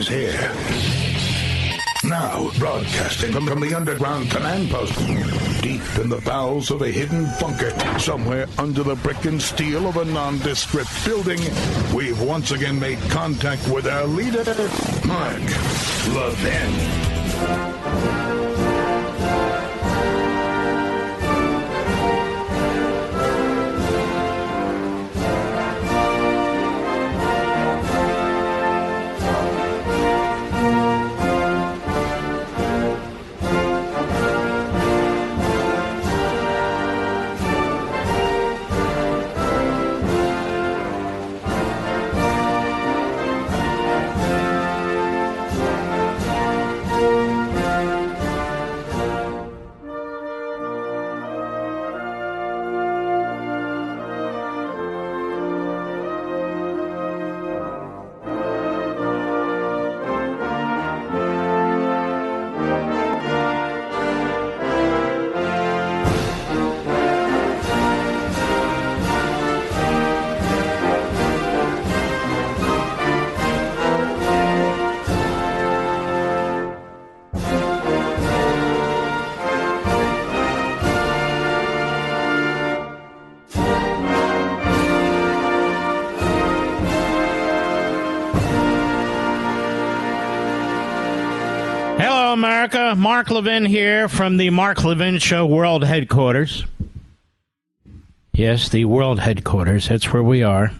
here. Now, broadcasting from the underground command post, deep in the bowels of a hidden bunker, somewhere under the brick and steel of a nondescript building, we've once again made contact with our leader, Mark Levin. America, Mark Levin here from the Mark Levin Show World Headquarters. Yes, the World Headquarters. That's where we are.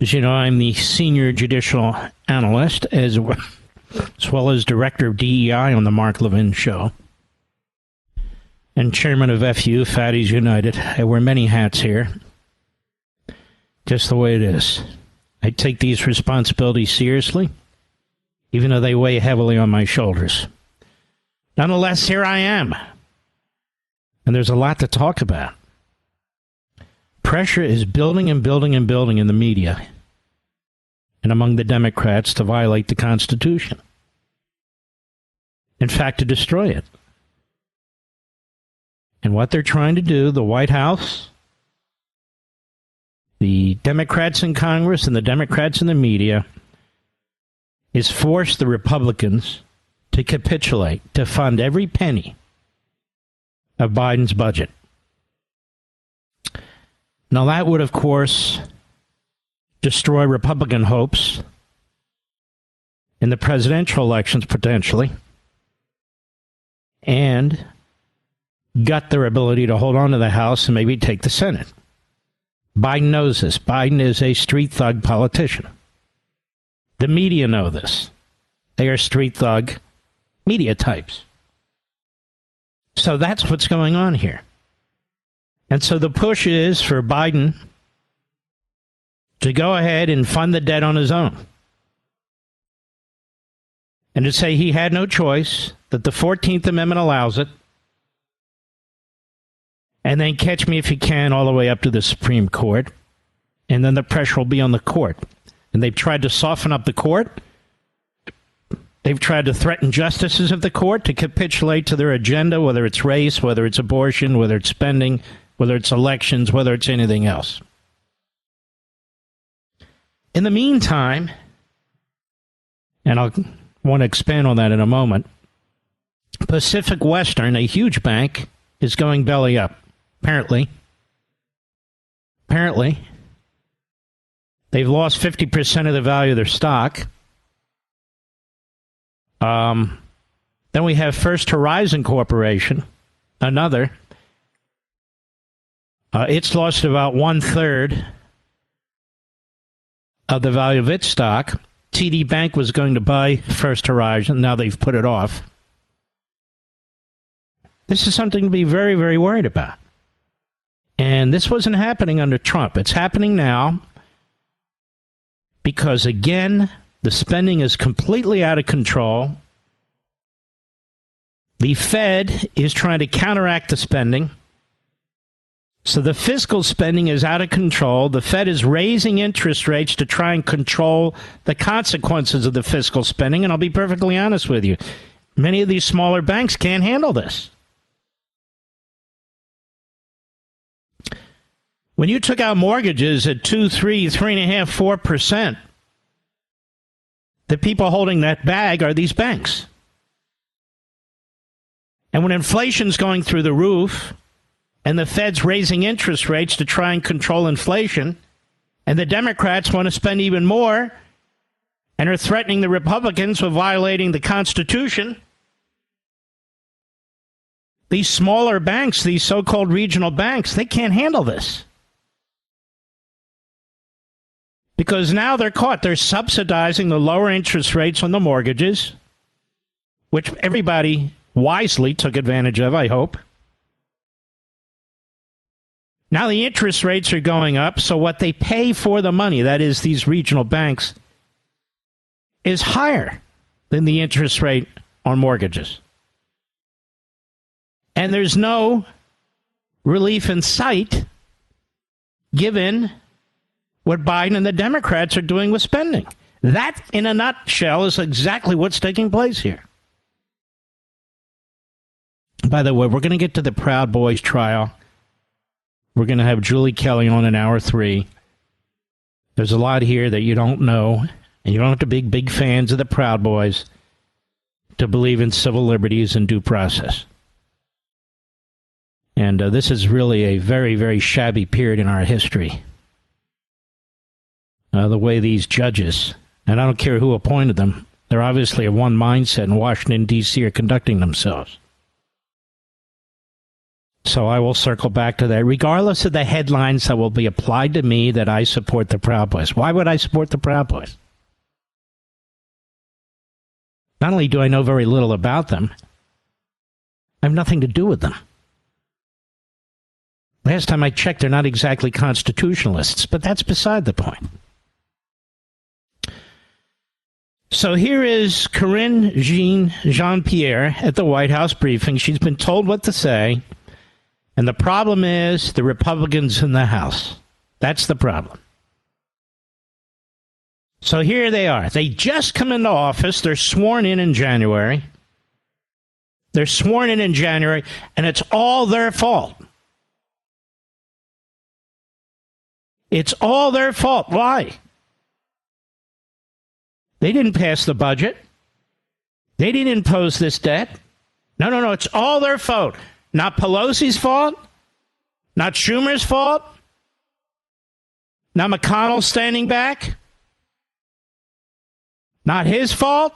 As you know, I'm the senior judicial analyst as well as director of DEI on the Mark Levin Show. And chairman of FU, Fatties United. I wear many hats here. Just the way it is. I take these responsibilities seriously, even though they weigh heavily on my shoulders. Nonetheless, here I am. And there's a lot to talk about. Pressure is building and building and building in the media and among the Democrats to violate the Constitution. In fact, to destroy it. And what they're trying to do, the White House, the Democrats in Congress, and the Democrats in the media, is force the Republicans to capitulate, to fund every penny of Biden's budget. Now, that would, of course, destroy Republican hopes in the presidential elections, potentially, and gut their ability to hold on to the House and maybe take the Senate. Biden knows this. Biden is a street thug politician. The media know this. They are street thug media types. So that's what's going on here. And so the push is for Biden to go ahead and fund the debt on his own. And to say he had no choice, that the 14th Amendment allows it, and then catch me if you can all the way up to the Supreme Court, and then the pressure will be on the court. And they've tried to soften up the court. They've tried to threaten justices of the court to capitulate to their agenda, whether it's race, whether it's abortion, whether it's spending, whether it's elections, whether it's anything else. In the meantime, and I'll want to expand on that in a moment, Pacific Western, a huge bank, is going belly up. Apparently, they've lost 50% of the value of their stock. Then we have First Horizon Corporation, another. It's lost about 1/3 of the value of its stock. TD Bank was going to buy First Horizon. Now they've put it off. This is something to be very, very worried about. And this wasn't happening under Trump. It's happening now because, again, the spending is completely out of control. The Fed is trying to counteract the spending. So the fiscal spending is out of control. The Fed is raising interest rates to try and control the consequences of the fiscal spending. And I'll be perfectly honest with you. Many of these smaller banks can't handle this. When you took out mortgages at 2, 3, 3.5%, 4%, The people holding that bag are these banks. And when inflation's going through the roof and the Fed's raising interest rates to try and control inflation, and the Democrats want to spend even more and are threatening the Republicans with violating the Constitution, these smaller banks, these so-called regional banks, they can't handle this. Because now they're caught. They're subsidizing the lower interest rates on the mortgages, which everybody wisely took advantage of, I hope. Now the interest rates are going up, so what they pay for the money, that is these regional banks, is higher than the interest rate on mortgages. And there's no relief in sight given what Biden and the Democrats are doing with spending. That, in a nutshell, is exactly what's taking place here. By the way, we're going to get to the Proud Boys trial. We're going to have Julie Kelly on in hour 3. There's a lot here that you don't know, and you don't have to be big fans of the Proud Boys to believe in civil liberties and due process. And this is really a very, very shabby period in our history. The way these judges, and I don't care who appointed them, they're obviously of one mindset in Washington, D.C. are conducting themselves. So I will circle back to that, regardless of the headlines that will be applied to me that I support the Proud Boys. Why would I support the Proud Boys? Not only do I know very little about them, I have nothing to do with them. Last time I checked, they're not exactly constitutionalists, but that's beside the point. So here is Karine Jean-Pierre at the White House briefing. She's been told what to say, and the problem is the Republicans in the House. That's the problem. So here they are. They just come into office. They're sworn in January. They're sworn in January, and it's all their fault. It's all their fault. Why? They didn't pass the budget. They didn't impose this debt. No. It's all their fault. Not Pelosi's fault. Not Schumer's fault. Not McConnell standing back. Not his fault.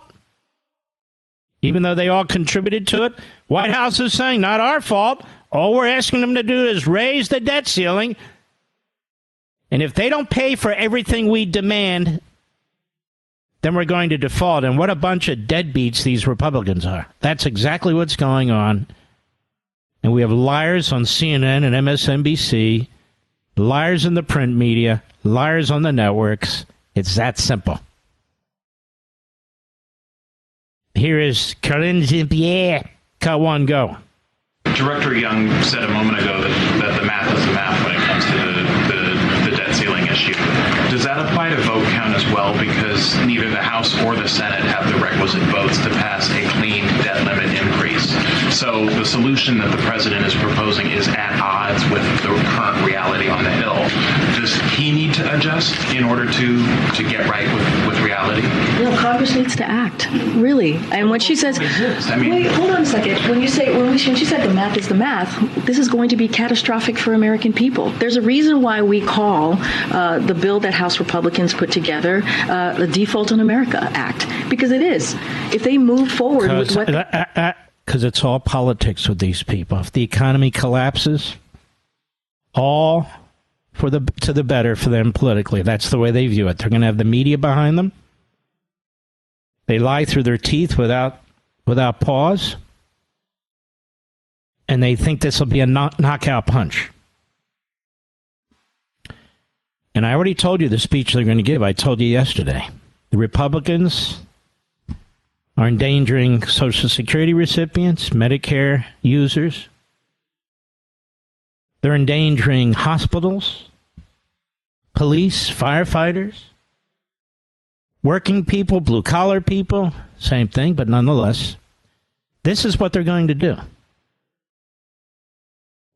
Even though they all contributed to it. White House is saying, not our fault. All we're asking them to do is raise the debt ceiling. And if they don't pay for everything we demand, then we're going to default. And what a bunch of deadbeats these Republicans are. That's exactly what's going on. And we have liars on CNN and MSNBC, liars in the print media, liars on the networks. It's that simple. Here is Karine Jean-Pierre. Cut one, go. Director Young said a moment ago that the math is the math when it comes to the debt ceiling issue. Does that apply to vote count as well? Because neither the House or the Senate have the requisite votes to pass a clean debt limit increase. So the solution that the president is proposing is at odds with the current reality on the Hill. Does he need to adjust in order to get right with reality? No, Congress needs to act, really. And when she says, wait, hold on a second. When she said the math is the math, this is going to be catastrophic for American people. There's a reason why we call the bill that House Republicans put together the Default on America Act, because it is. If they move forward with what... Because it's all politics with these people. If the economy collapses, all to the better for them politically. That's the way they view it. They're going to have the media behind them. They lie through their teeth without pause. And they think this will be a knockout punch. And I already told you the speech they're going to give. I told you yesterday. The Republicans are endangering Social Security recipients, Medicare users. They're endangering hospitals, police, firefighters, working people, blue-collar people, same thing, but nonetheless, this is what they're going to do.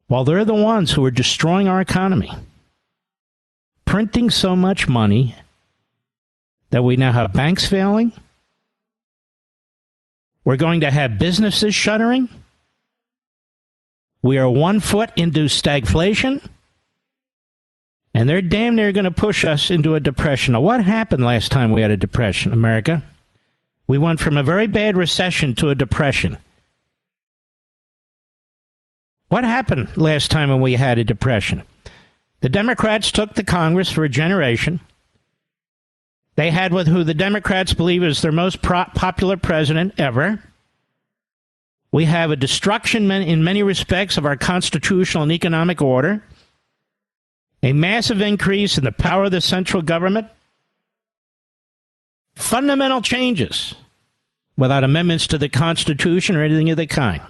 While they're the ones who are destroying our economy, printing so much money that we now have banks failing. We're going to have businesses shuttering. We are 1 foot into stagflation. And they're damn near going to push us into a depression. Now, what happened last time we had a depression, America? We went from a very bad recession to a depression. What happened last time when we had a depression? The Democrats took the Congress for a generation. They had with who the Democrats believe is their most popular president ever. We have a destruction in many respects of our constitutional and economic order. A massive increase in the power of the central government. Fundamental changes without amendments to the Constitution or anything of the kind.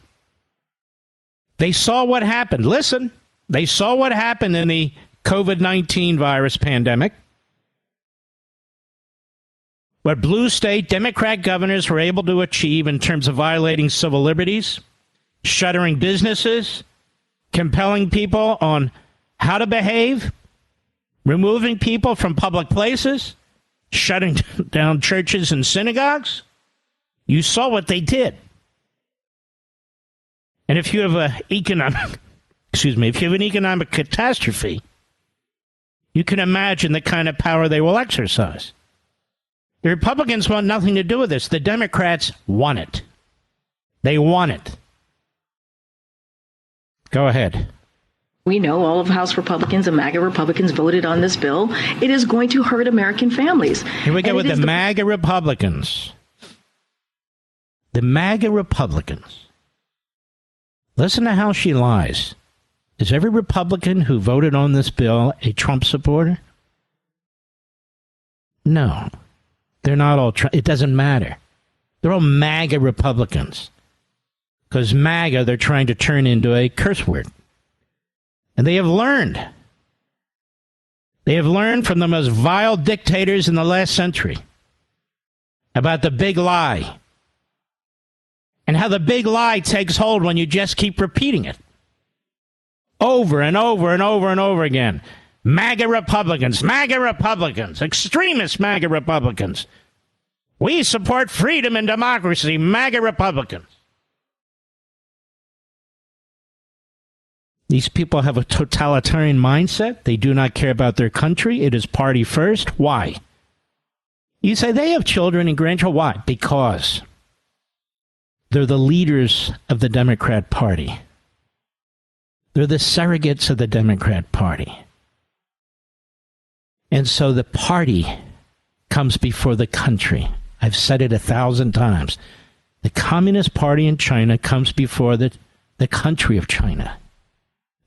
They saw what happened. Listen, they saw what happened in the COVID-19 virus pandemic. What blue state Democrat governors were able to achieve in terms of violating civil liberties, shuttering businesses, compelling people on how to behave, removing people from public places, shutting down churches and synagogues. You saw what they did. And if you have an economic catastrophe, you can imagine the kind of power they will exercise. The Republicans want nothing to do with this. The Democrats want it. They want it. Go ahead. We know all of House Republicans and MAGA Republicans voted on this bill. It is going to hurt American families. Here we go with the MAGA Republicans. The MAGA Republicans. Listen to how she lies. Is every Republican who voted on this bill a Trump supporter? No. They're not all Trump. It doesn't matter. They're all MAGA Republicans. Because MAGA, they're trying to turn into a curse word. And they have learned. They have learned from the most vile dictators in the last century about the big lie. And how the big lie takes hold when you just keep repeating it. Over and over and over and over again. MAGA Republicans, extremist MAGA Republicans. We support freedom and democracy, MAGA Republicans. These people have a totalitarian mindset. They do not care about their country. It is party first. Why? You say they have children and grandchildren. Why? Because they're the leaders of the Democrat Party. They're the surrogates of the Democrat Party. And so the party comes before the country. I've said it 1,000 times. The Communist Party in China comes before the country of China.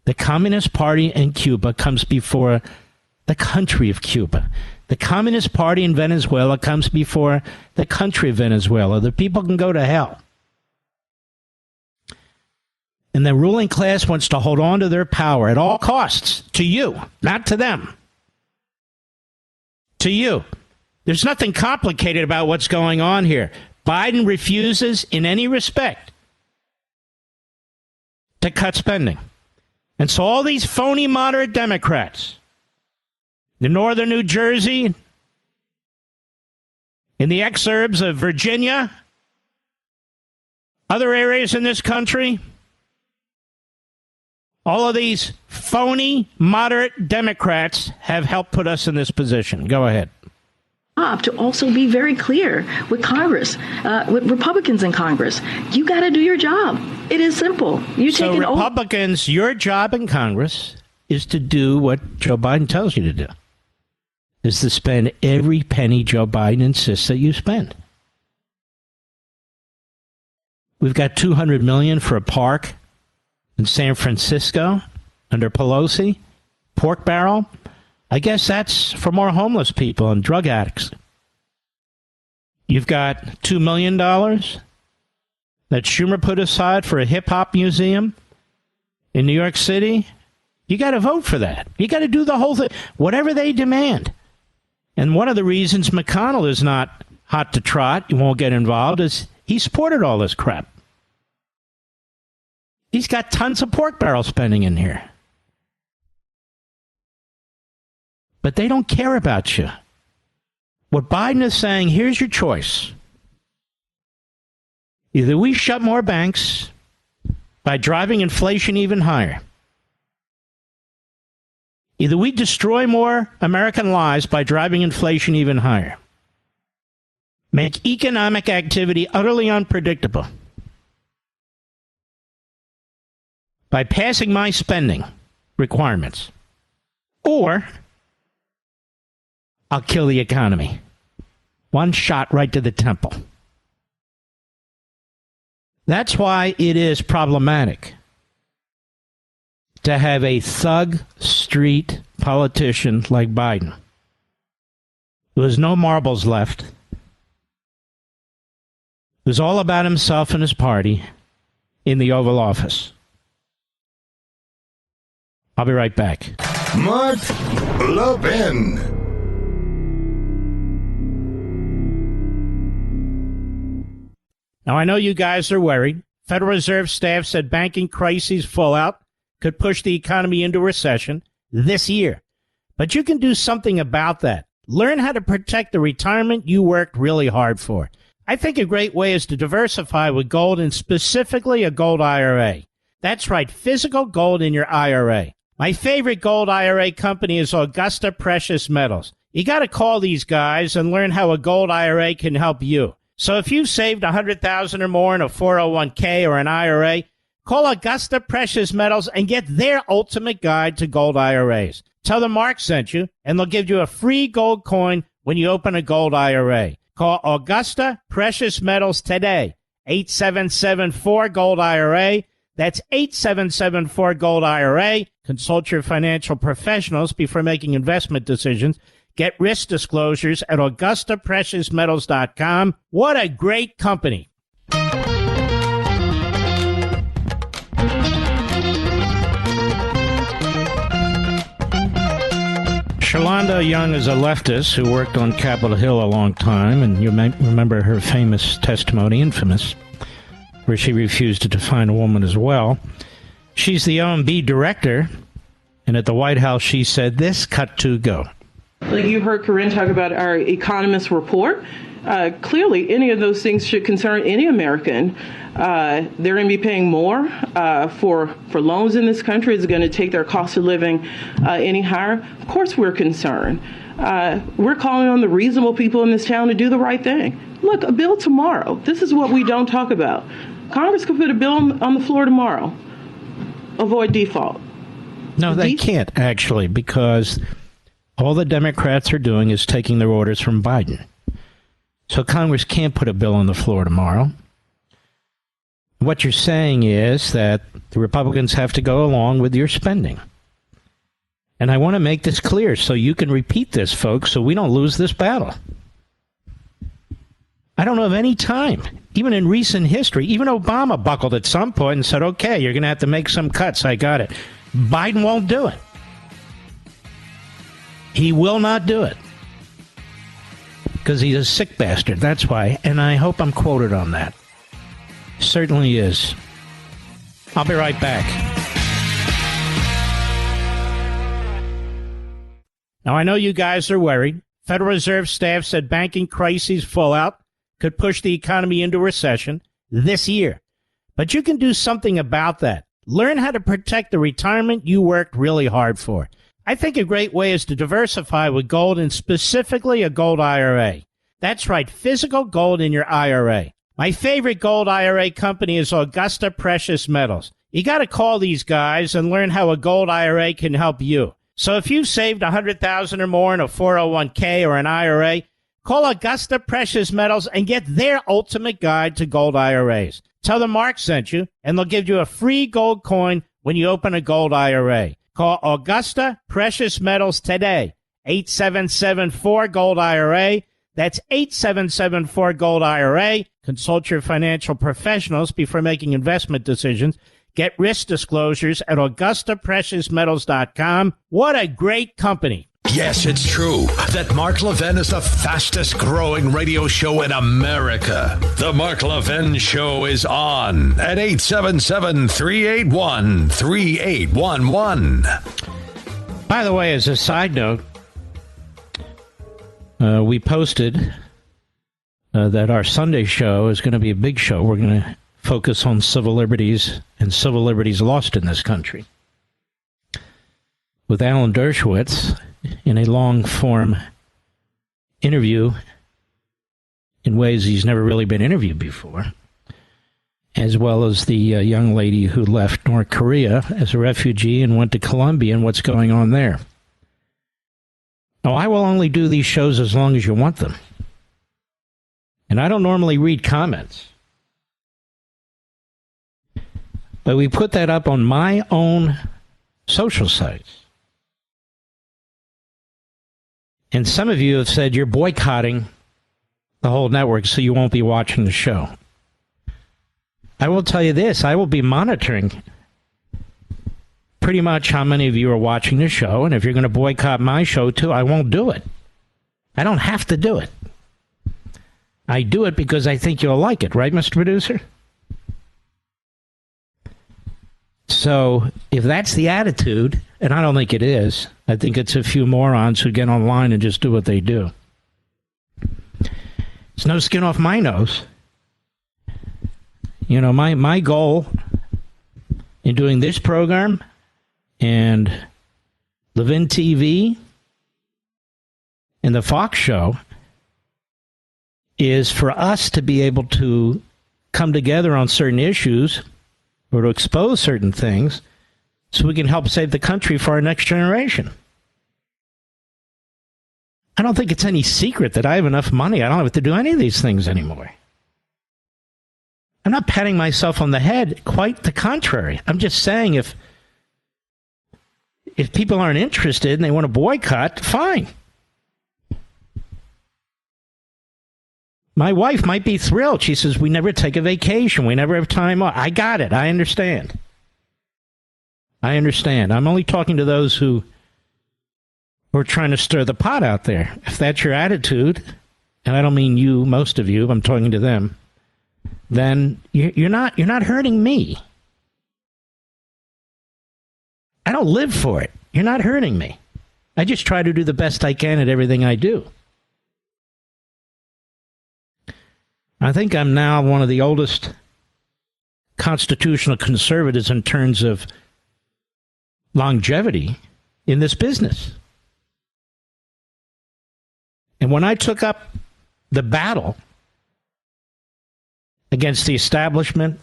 The Communist Party in Cuba comes before the country of Cuba. The Communist Party in Venezuela comes before the country of Venezuela. The people can go to hell. And the ruling class wants to hold on to their power at all costs. To you, not to them. To you. There's nothing complicated about what's going on here. Biden refuses in any respect to cut spending. And so all these phony moderate Democrats in northern New Jersey, in the exurbs of Virginia, other areas in this country, all of these phony moderate Democrats have helped put us in this position. Go ahead. To also be very clear with Congress, with Republicans in Congress. You got to do your job. It is simple. So Republicans, your job in Congress is to do what Joe Biden tells you to do, is to spend every penny Joe Biden insists that you spend. We've got $200 million for a park in San Francisco under Pelosi, pork barrel. I guess that's for more homeless people and drug addicts. You've got $2 million that Schumer put aside for a hip-hop museum in New York City. You got to vote for that. You got to do the whole thing, whatever they demand. And one of the reasons McConnell is not hot to trot, he won't get involved, is he supported all this crap. He's got tons of pork barrel spending in here. But they don't care about you. What Biden is saying, here's your choice. Either we shut more banks by driving inflation even higher. Either we destroy more American lives by driving inflation even higher. Make economic activity utterly unpredictable by passing my spending requirements. Or I'll kill the economy. One shot right to the temple. That's why it is problematic to have a thug street politician like Biden. There's no marbles left. It was all about himself and his party in the Oval Office. I'll be right back. Mark Levin. Now, I know you guys are worried. Federal Reserve staff said banking crisis fallout could push the economy into recession this year. But you can do something about that. Learn how to protect the retirement you worked really hard for. I think a great way is to diversify with gold, and specifically a gold IRA. That's right, physical gold in your IRA. My favorite gold IRA company is Augusta Precious Metals. You got to call these guys and learn how a gold IRA can help you. So if you've saved $100,000 or more in a 401k or an IRA, call Augusta Precious Metals and get their ultimate guide to gold IRAs. Tell them Mark sent you, and they'll give you a free gold coin when you open a gold IRA. Call Augusta Precious Metals today, 877-4-GOLD-IRA. That's 877-4-GOLD-IRA. Consult your financial professionals before making investment decisions. Get risk disclosures at AugustaPreciousMetals.com. What a great company. Shalonda Young is a leftist who worked on Capitol Hill a long time, and you may remember her famous testimony, infamous, where she refused to define a woman as well. She's the OMB director, and at the White House she said this, cut to go. Like you heard Corinne talk about our economist report. Clearly, any of those things should concern any American. They're going to be paying more for loans in this country. It's going to take their cost of living any higher. Of course, we're concerned. We're calling on the reasonable people in this town to do the right thing. Look, a bill tomorrow. This is what we don't talk about. Congress could put a bill on the floor tomorrow. Avoid default. No, they can't, actually, because all the Democrats are doing is taking their orders from Biden. So Congress can't put a bill on the floor tomorrow. What you're saying is that the Republicans have to go along with your spending. And I want to make this clear so you can repeat this, folks, so we don't lose this battle. I don't know of any time, even in recent history, even Obama buckled at some point and said, okay, you're going to have to make some cuts. I got it. Biden won't do it. He will not do it. Because he's a sick bastard. That's why. And I hope I'm quoted on that. Certainly is. I'll be right back. Now, I know you guys are worried. Federal Reserve staff said banking crisis fallout could push the economy into recession this year. But you can do something about that. Learn how to protect the retirement you worked really hard for. I think a great way is to diversify with gold, and specifically a gold IRA. That's right, physical gold in your IRA. My favorite gold IRA company is Augusta Precious Metals. You got to call these guys and learn how a gold IRA can help you. So if you've saved $100,000 or more in a 401k or an IRA, call Augusta Precious Metals and get their ultimate guide to gold IRAs. Tell them Mark sent you, and they'll give you a free gold coin when you open a gold IRA. Call Augusta Precious Metals today, 877-4-GOLD-IRA. That's 877-4-GOLD-IRA. Consult your financial professionals before making investment decisions. Get risk disclosures at AugustaPreciousMetals.com. What a great company. Yes, it's true that Mark Levin is the fastest growing radio show in America. The Mark Levin Show is on at 877-381-3811. By the way, as a side note, we posted that our Sunday show is going to be a big show. We're going to focus on civil liberties and civil liberties lost in this country, with Alan Dershowitz in a long-form interview in ways he's never really been interviewed before, as well as the young lady who left North Korea as a refugee and went to Colombia and what's going on there. Now, I will only do these shows as long as you want them. And I don't normally read comments. But we put that up on my own social sites. And some of you have said you're boycotting the whole network so you won't be watching the show. I will tell you this, I will be monitoring pretty much how many of you are watching the show, and if you're going to boycott my show too, I won't do it. I don't have to do it. I do it because I think you'll like it, right, Mr. Producer? So, if that's the attitude, and I don't think it is, I think it's a few morons who get online and just do what they do. It's no skin off my nose. You know, my goal in doing this program and Levin TV and the Fox show is for us to be able to come together on certain issues or to expose certain things so we can help save the country for our next generation. I don't think it's any secret that I have enough money. I don't have to do any of these things anymore. I'm not patting myself on the head. Quite the contrary. I'm just saying if people aren't interested and they want to boycott, fine. My wife might be thrilled. She says, we never take a vacation. We never have time off. I got it. I understand. I understand. I'm only talking to those who are trying to stir the pot out there. If that's your attitude, and I don't mean you, most of you, I'm talking to them, then you're not hurting me. I don't live for it. You're not hurting me. I just try to do the best I can at everything I do. I think I'm now one of the oldest constitutional conservatives in terms of longevity in this business. And when I took up the battle against the establishment,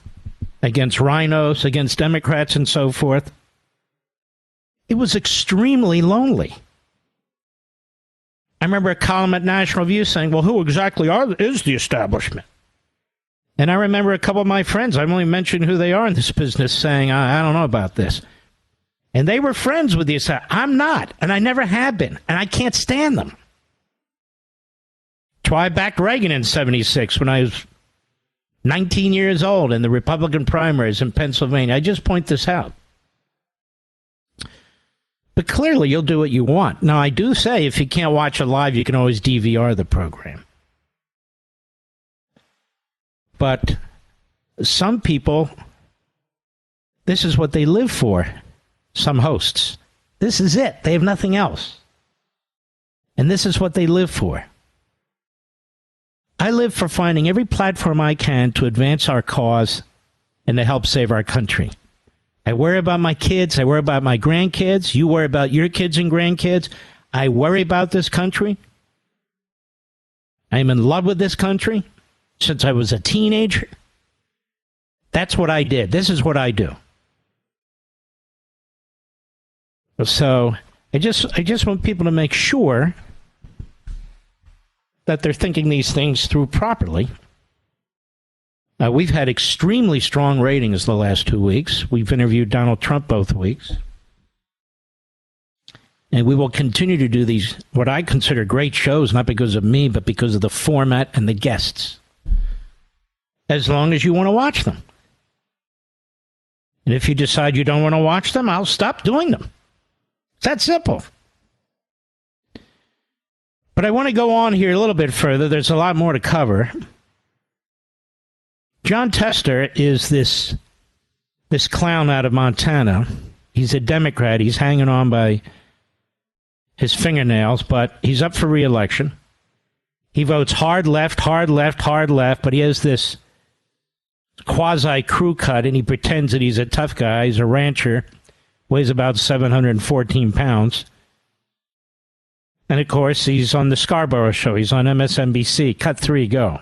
against rhinos, against Democrats and so forth, it was extremely lonely. I remember a column at National Review saying, well, who exactly is the establishment? And I remember a couple of my friends, I've only mentioned who they are in this business, saying, I don't know about this. And they were friends with the establishment. I'm not, and I never have been, and I can't stand them. That's why I backed Reagan in 76 when I was 19 years old in the Republican primaries in Pennsylvania. I just point this out. But clearly, you'll do what you want. Now, I do say if you can't watch it live, you can always DVR the program. But some people, this is what they live for. Some hosts. This is it. They have nothing else. And this is what they live for. I live for finding every platform I can to advance our cause and to help save our country. I worry about my kids. I worry about my grandkids. You worry about your kids and grandkids. I worry about this country. I am in love with this country since I was a teenager. That's what I did. This is what I do. So I just want people to make sure that they're thinking these things through properly. We've had extremely strong ratings the last 2 weeks. We've interviewed Donald Trump both weeks. And we will continue to do these, what I consider great shows, not because of me, but because of the format and the guests. As long as you want to watch them. And if you decide you don't want to watch them, I'll stop doing them. It's that simple. But I want to go on here a little bit further. There's a lot more to cover. John Tester is this clown out of Montana. He's a Democrat. He's hanging on by his fingernails, but he's up for re-election. He votes hard left, but he has this quasi-crew cut, and he pretends that he's a tough guy. He's a rancher, weighs about 714 pounds. And, of course, he's on the Scarborough Show. He's on MSNBC. Cut 3, go.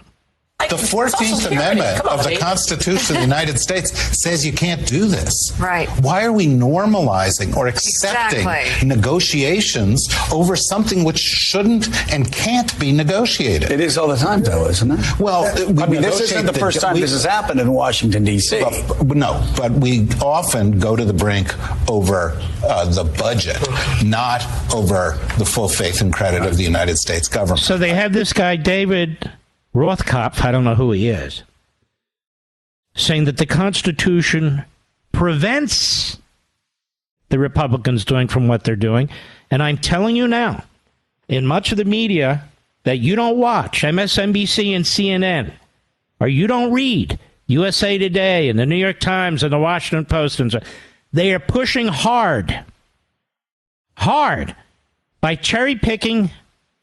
The 14th Amendment of the Constitution of the United States says you can't do this. Right. Why are we normalizing or accepting negotiations over something which shouldn't and can't be negotiated? It is all the time, though, isn't it? Well, this isn't the first time this has happened in Washington, D.C. No, but we often go to the brink over the budget, not over the full faith and credit of the United States government. So they have this guy, David Rothkopf, I don't know who he is, saying that the Constitution prevents the Republicans doing from what they're doing. And I'm telling you now, in much of the media that you don't watch, MSNBC and CNN, or you don't read, USA Today and the New York Times and the Washington Post, and so, they are pushing hard by cherry-picking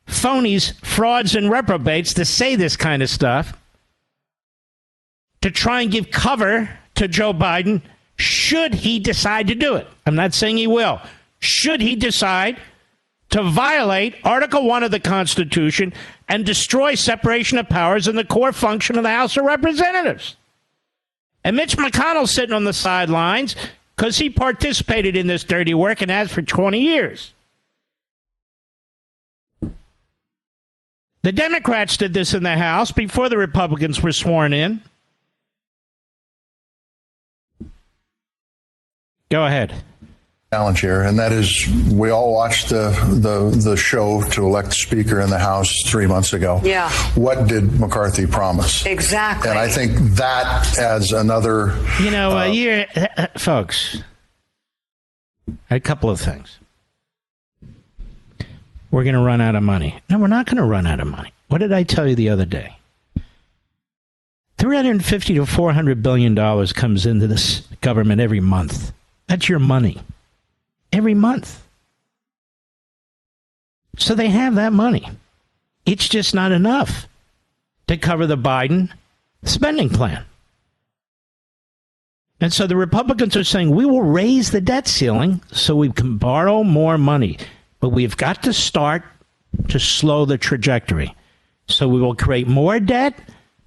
phonies, frauds, and reprobates to say this kind of stuff to try and give cover to Joe Biden should he decide to do it. I'm not saying he will. Should he decide to violate Article 1 of the Constitution and destroy separation of powers and the core function of the House of Representatives. And Mitch McConnell's sitting on the sidelines because he participated in this dirty work and has for 20 years. The Democrats did this in the House before the Republicans were sworn in. Go ahead. Challenge here, and that is we all watched the show to elect the Speaker in the House 3 months ago. Yeah. What did McCarthy promise? Exactly. And I think that adds another... folks, a couple of things. We're going to run out of money. No, we're not going to run out of money. What did I tell you the other day? $350 to $400 billion comes into this government every month. That's your money. Every month. So they have that money. It's just not enough to cover the Biden spending plan. And so the Republicans are saying, we will raise the debt ceiling so we can borrow more money. But we've got to start to slow the trajectory. So we will create more debt,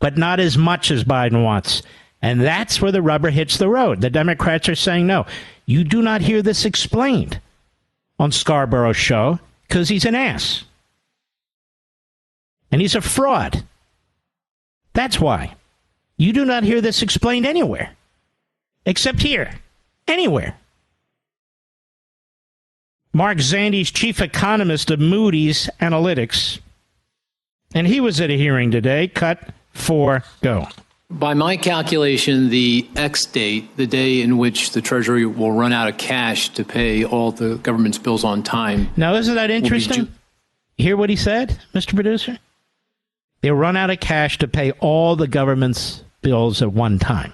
but not as much as Biden wants. And that's where the rubber hits the road. The Democrats are saying, no, you do not hear this explained on Scarborough's show because he's an ass. And he's a fraud. That's why. You do not hear this explained anywhere. Except here. Anywhere. Mark Zandi's chief economist of Moody's Analytics. And he was at a hearing today. Cut 4, go. By my calculation, the X date, the day in which the Treasury will run out of cash to pay all the government's bills on time. Now, isn't that interesting? Hear what he said, Mr. Producer? They'll run out of cash to pay all the government's bills at one time.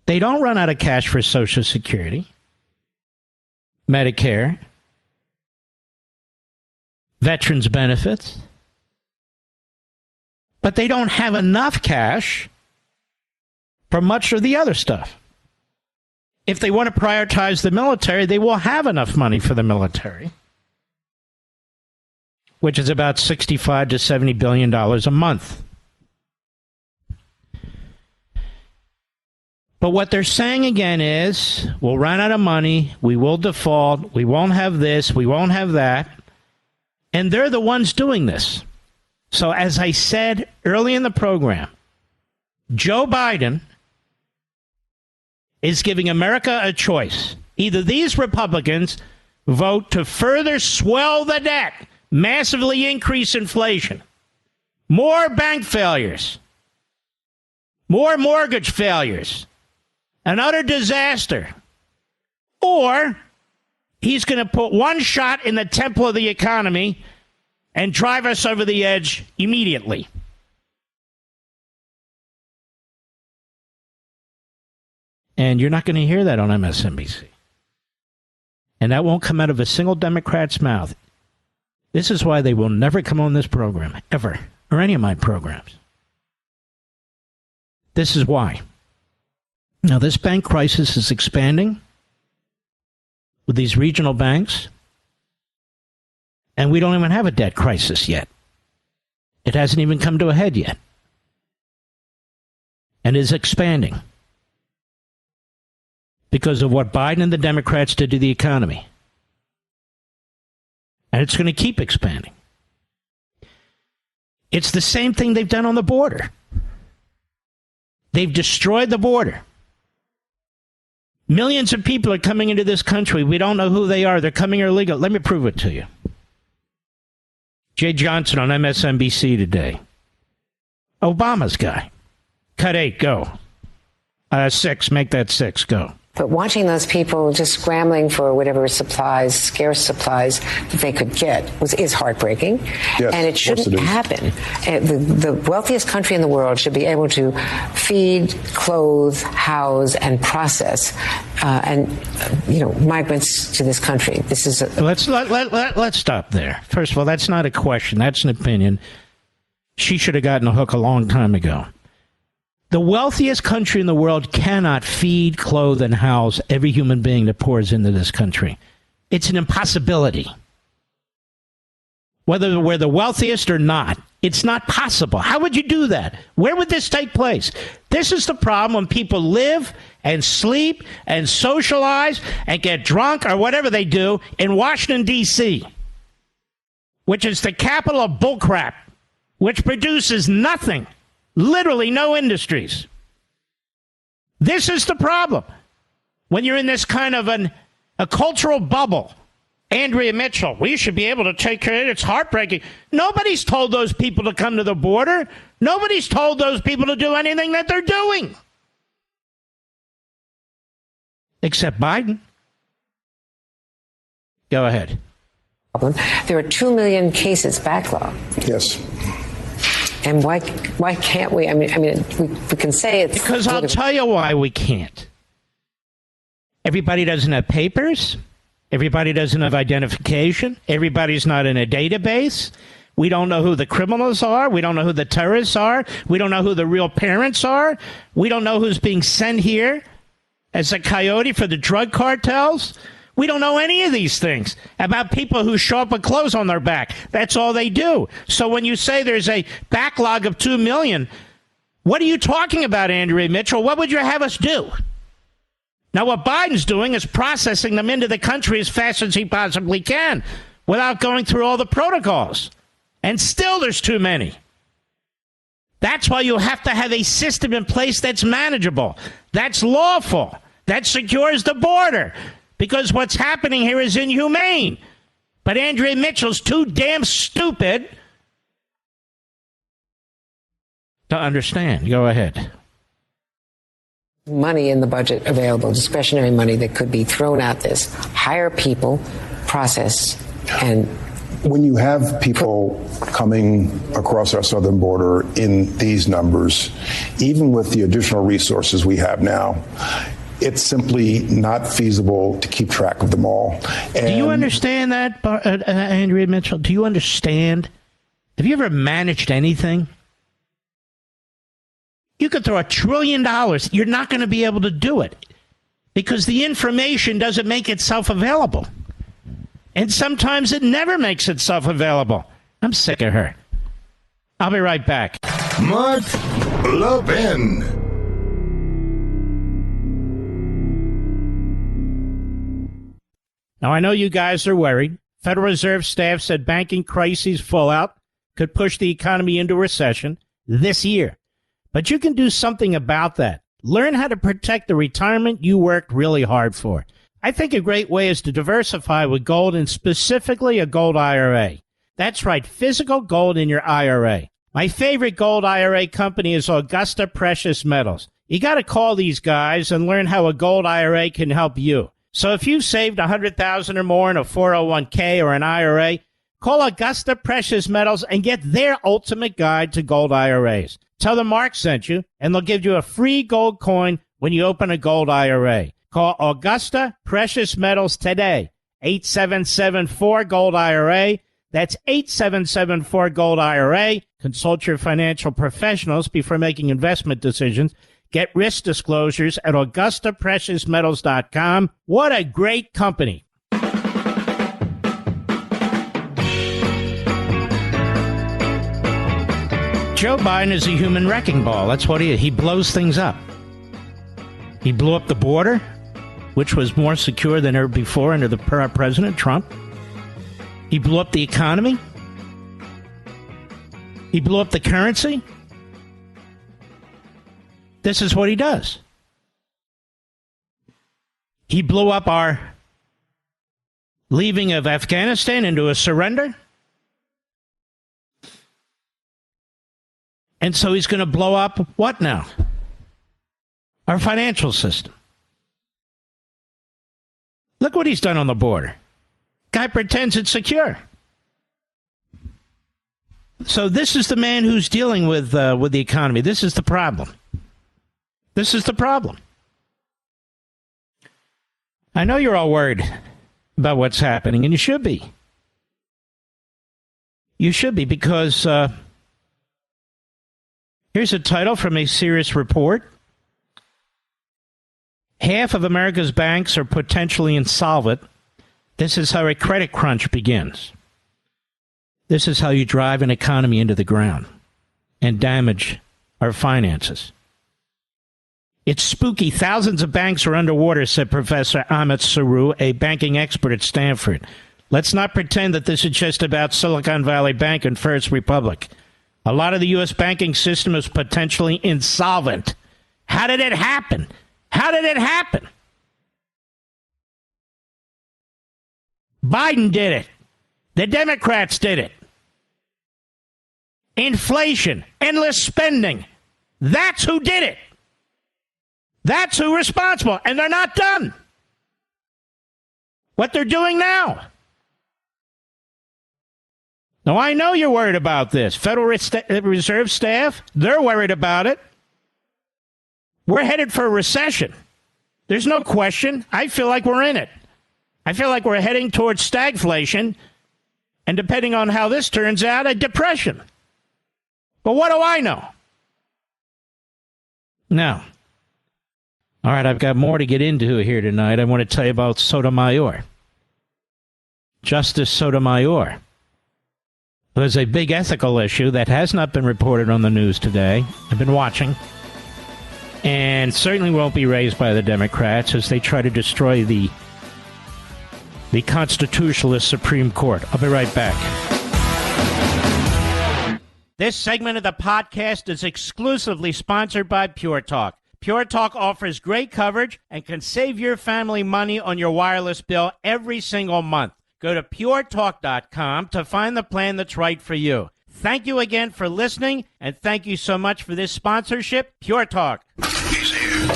They don't run out of cash for Social Security, Medicare, veterans benefits, but they don't have enough cash for much of the other stuff. If they want to prioritize the military, they will have enough money for the military, which is about $65 to $70 billion a month. But what they're saying again is, we'll run out of money, we will default, we won't have this, we won't have that. And they're the ones doing this. So as I said early in the program, Joe Biden is giving America a choice. Either these Republicans vote to further swell the debt, massively increase inflation, more bank failures, more mortgage failures, an utter disaster, or he's going to put one shot in the temple of the economy and drive us over the edge immediately. And you're not going to hear that on MSNBC. And that won't come out of a single Democrat's mouth. This is why they will never come on this program, ever, or any of my programs. This is why. Now, this bank crisis is expanding with these regional banks, and we don't even have a debt crisis yet. It hasn't even come to a head yet, and is expanding because of what Biden and the Democrats did to the economy. And it's going to keep expanding. It's the same thing they've done on the border. They've destroyed the border. Millions of people are coming into this country. We don't know who they are. They're coming illegal. Let me prove it to you. Jay Johnson on MSNBC today. Obama's guy. Cut 8, go. 6, make that 6, go. But watching those people just scrambling for whatever supplies, scarce supplies that they could get is heartbreaking. Yes, and it shouldn't happen. The wealthiest country in the world should be able to feed, clothe, house, and process migrants to this country. This is let's stop there. First of all, that's not a question. That's an opinion. She should have gotten a hook a long time ago. The wealthiest country in the world cannot feed, clothe, and house every human being that pours into this country. It's an impossibility. Whether we're the wealthiest or not, it's not possible. How would you do that? Where would this take place? This is the problem when people live and sleep and socialize and get drunk or whatever they do in Washington, D.C., which is the capital of bullcrap, which produces nothing. Literally no industries. This is the problem. When you're in this kind of a cultural bubble. Andrea Mitchell, we should be able to take care of it. It's heartbreaking. Nobody's told those people to come to the border. Nobody's told those people to do anything that they're doing. Except Biden. Go ahead. There are 2 million cases backlog. Yes. And why can't we? I mean, we can say it's because I'll tell you why we can't. Everybody doesn't have papers. Everybody doesn't have identification. Everybody's not in a database. We don't know who the criminals are. We don't know who the terrorists are. We don't know who the real parents are. We don't know who's being sent here as a coyote for the drug cartels. We don't know any of these things about people who show up with clothes on their back. That's all they do. So when you say there's a backlog of 2 million, what are you talking about, Andrea Mitchell? What would you have us do? Now, what Biden's doing is processing them into the country as fast as he possibly can without going through all the protocols. And still there's too many. That's why you have to have a system in place that's manageable, that's lawful, that secures the border. Because what's happening here is inhumane. But Andrea Mitchell's too damn stupid to understand. Go ahead. Money in the budget available, discretionary money that could be thrown at this. Hire people, process, and... When you have people coming across our southern border in these numbers, even with the additional resources we have now, it's simply not feasible to keep track of them all. And do you understand that, Andrea Mitchell? Do you understand? Have you ever managed anything? You could throw $1 trillion. You're not going to be able to do it because the information doesn't make itself available. And sometimes it never makes itself available. I'm sick of her. I'll be right back. Mark Levin. Now, I know you guys are worried. Federal Reserve staff said banking crises fallout could push the economy into recession this year. But you can do something about that. Learn how to protect the retirement you worked really hard for. I think a great way is to diversify with gold and specifically a gold IRA. That's right, physical gold in your IRA. My favorite gold IRA company is Augusta Precious Metals. You got to call these guys and learn how a gold IRA can help you. So if you've saved $100,000 or more in a 401k or an IRA, call Augusta Precious Metals and get their ultimate guide to gold IRAs. Tell them Mark sent you, and they'll give you a free gold coin when you open a gold IRA. Call Augusta Precious Metals today, 877-4-GOLD-IRA. That's 877-4GOLD-IRA. Consult your financial professionals before making investment decisions. Get risk disclosures at AugustaPreciousMetals.com. What a great company. Joe Biden is a human wrecking ball. That's what he is. He blows things up. He blew up the border, which was more secure than ever before under the President Trump. He blew up the economy. He blew up the currency. This is what he does. He blew up our leaving of Afghanistan into a surrender. And so he's going to blow up what now? Our financial system. Look what he's done on the border. Guy pretends it's secure. So this is the man who's dealing with the economy. This is the problem. This is the problem. I know you're all worried about what's happening, and you should be. You should be, because here's a title from a serious report. Half of America's banks are potentially insolvent. This is how a credit crunch begins. This is how you drive an economy into the ground and damage our finances. It's spooky. Thousands of banks are underwater, said Professor Amit Saru, a banking expert at Stanford. Let's not pretend that this is just about Silicon Valley Bank and First Republic. A lot of the U.S. banking system is potentially insolvent. How did it happen? How did it happen? Biden did it. The Democrats did it. Inflation, endless spending. That's who did it. That's who's responsible. And they're not done. What they're doing now. Now, I know you're worried about this. Federal Reserve staff, they're worried about it. We're headed for a recession. There's no question. I feel like we're in it. I feel like we're heading towards stagflation, and depending on how this turns out, a depression. But what do I know? Now, all right, I've got more to get into here tonight. I want to tell you about Sotomayor. Justice Sotomayor. There's a big ethical issue that has not been reported on the news today. I've been watching. And certainly won't be raised by the Democrats as they try to destroy the constitutionalist Supreme Court. I'll be right back. This segment of the podcast is exclusively sponsored by Pure Talk. Pure Talk offers great coverage and can save your family money on your wireless bill every single month. Go to puretalk.com to find the plan that's right for you. Thank you again for listening, and thank you so much for this sponsorship, Pure Talk. He's here.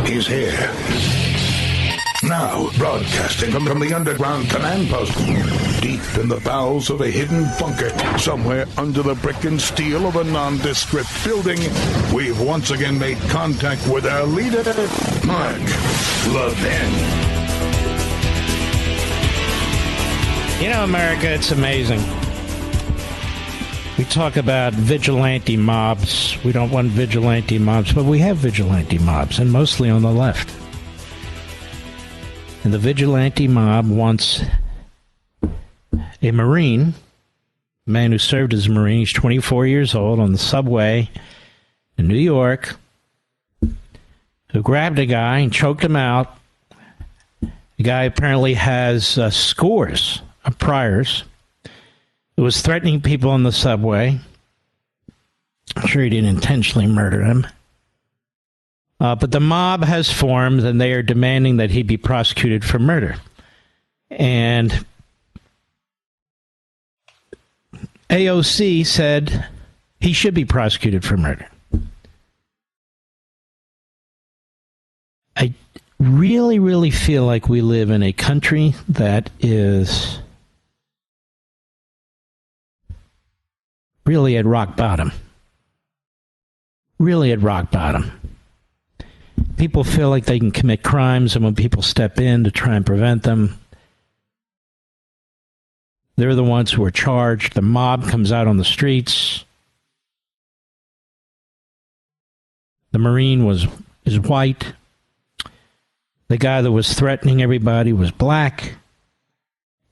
He's here. Now, broadcasting from the underground command post, deep in the bowels of a hidden bunker, somewhere under the brick and steel of a nondescript building, we've once again made contact with our leader, Mark Levin. You know, America, it's amazing. We talk about vigilante mobs. We don't want vigilante mobs, but we have vigilante mobs, and mostly on the left. And the vigilante mob wants a Marine, a man who served as a Marine, he's 24 years old, on the subway in New York, who grabbed a guy and choked him out. The guy apparently has scores of priors. It was threatening people on the subway. I'm sure he didn't intentionally murder him. But the mob has formed, and they are demanding that he be prosecuted for murder. And AOC said he should be prosecuted for murder. I really, really feel like we live in a country that is really at rock bottom. Really at rock bottom. People feel like they can commit crimes, and when people step in to try and prevent them, They're the ones who are charged. The mob comes out on the streets. The Marine is white. The guy that was threatening everybody was black.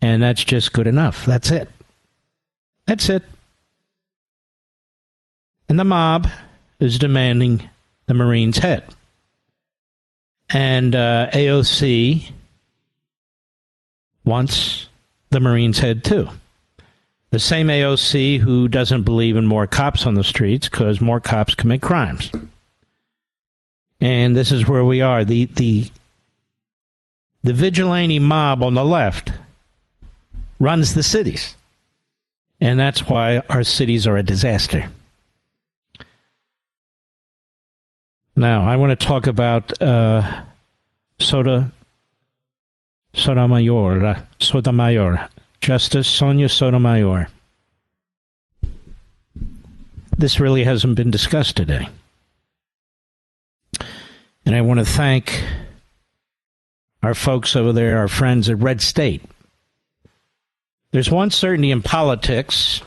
And that's just good enough. That's it. That's it. And the mob is demanding the Marine's head. And AOC wants the Marine's head too. The same AOC who doesn't believe in more cops on the streets because more cops commit crimes. And this is where we are. The vigilante mob on the left runs the cities. And that's why our cities are a disaster. Now, I want to talk about Sotomayor, Justice Sonia Sotomayor. This really hasn't been discussed today. And I want to thank our folks over there, our friends at Red State. There's one certainty in politics.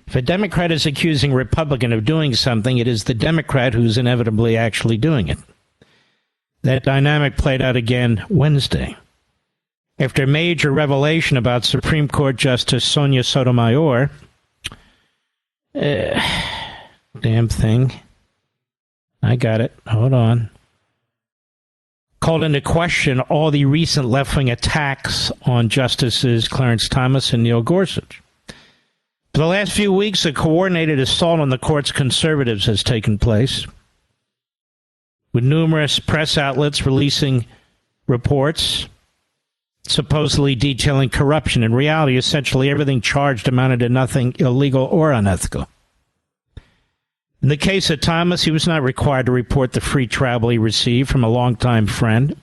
If a Democrat is accusing a Republican of doing something, it is the Democrat who's inevitably actually doing it. That dynamic played out again Wednesday. After a major revelation about Supreme Court Justice Sonia Sotomayor, damn thing. I got it. Hold on. Called into question all the recent left-wing attacks on Justices Clarence Thomas and Neil Gorsuch. For the last few weeks, a coordinated assault on the court's conservatives has taken place, with numerous press outlets releasing reports supposedly detailing corruption. In reality, essentially everything charged amounted to nothing illegal or unethical. In the case of Thomas, he was not required to report the free travel he received from a longtime friend.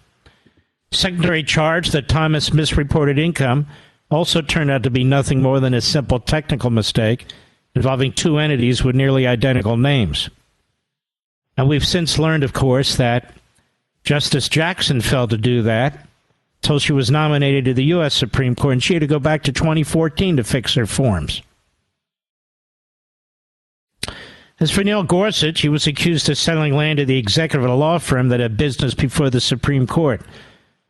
Secondary charge that Thomas misreported income also turned out to be nothing more than a simple technical mistake involving two entities with nearly identical names. And we've since learned, of course, that Justice Jackson failed to do that until she was nominated to the U.S. Supreme Court, and she had to go back to 2014 to fix her forms. As for Neil Gorsuch, he was accused of selling land to the executive of a law firm that had business before the Supreme Court.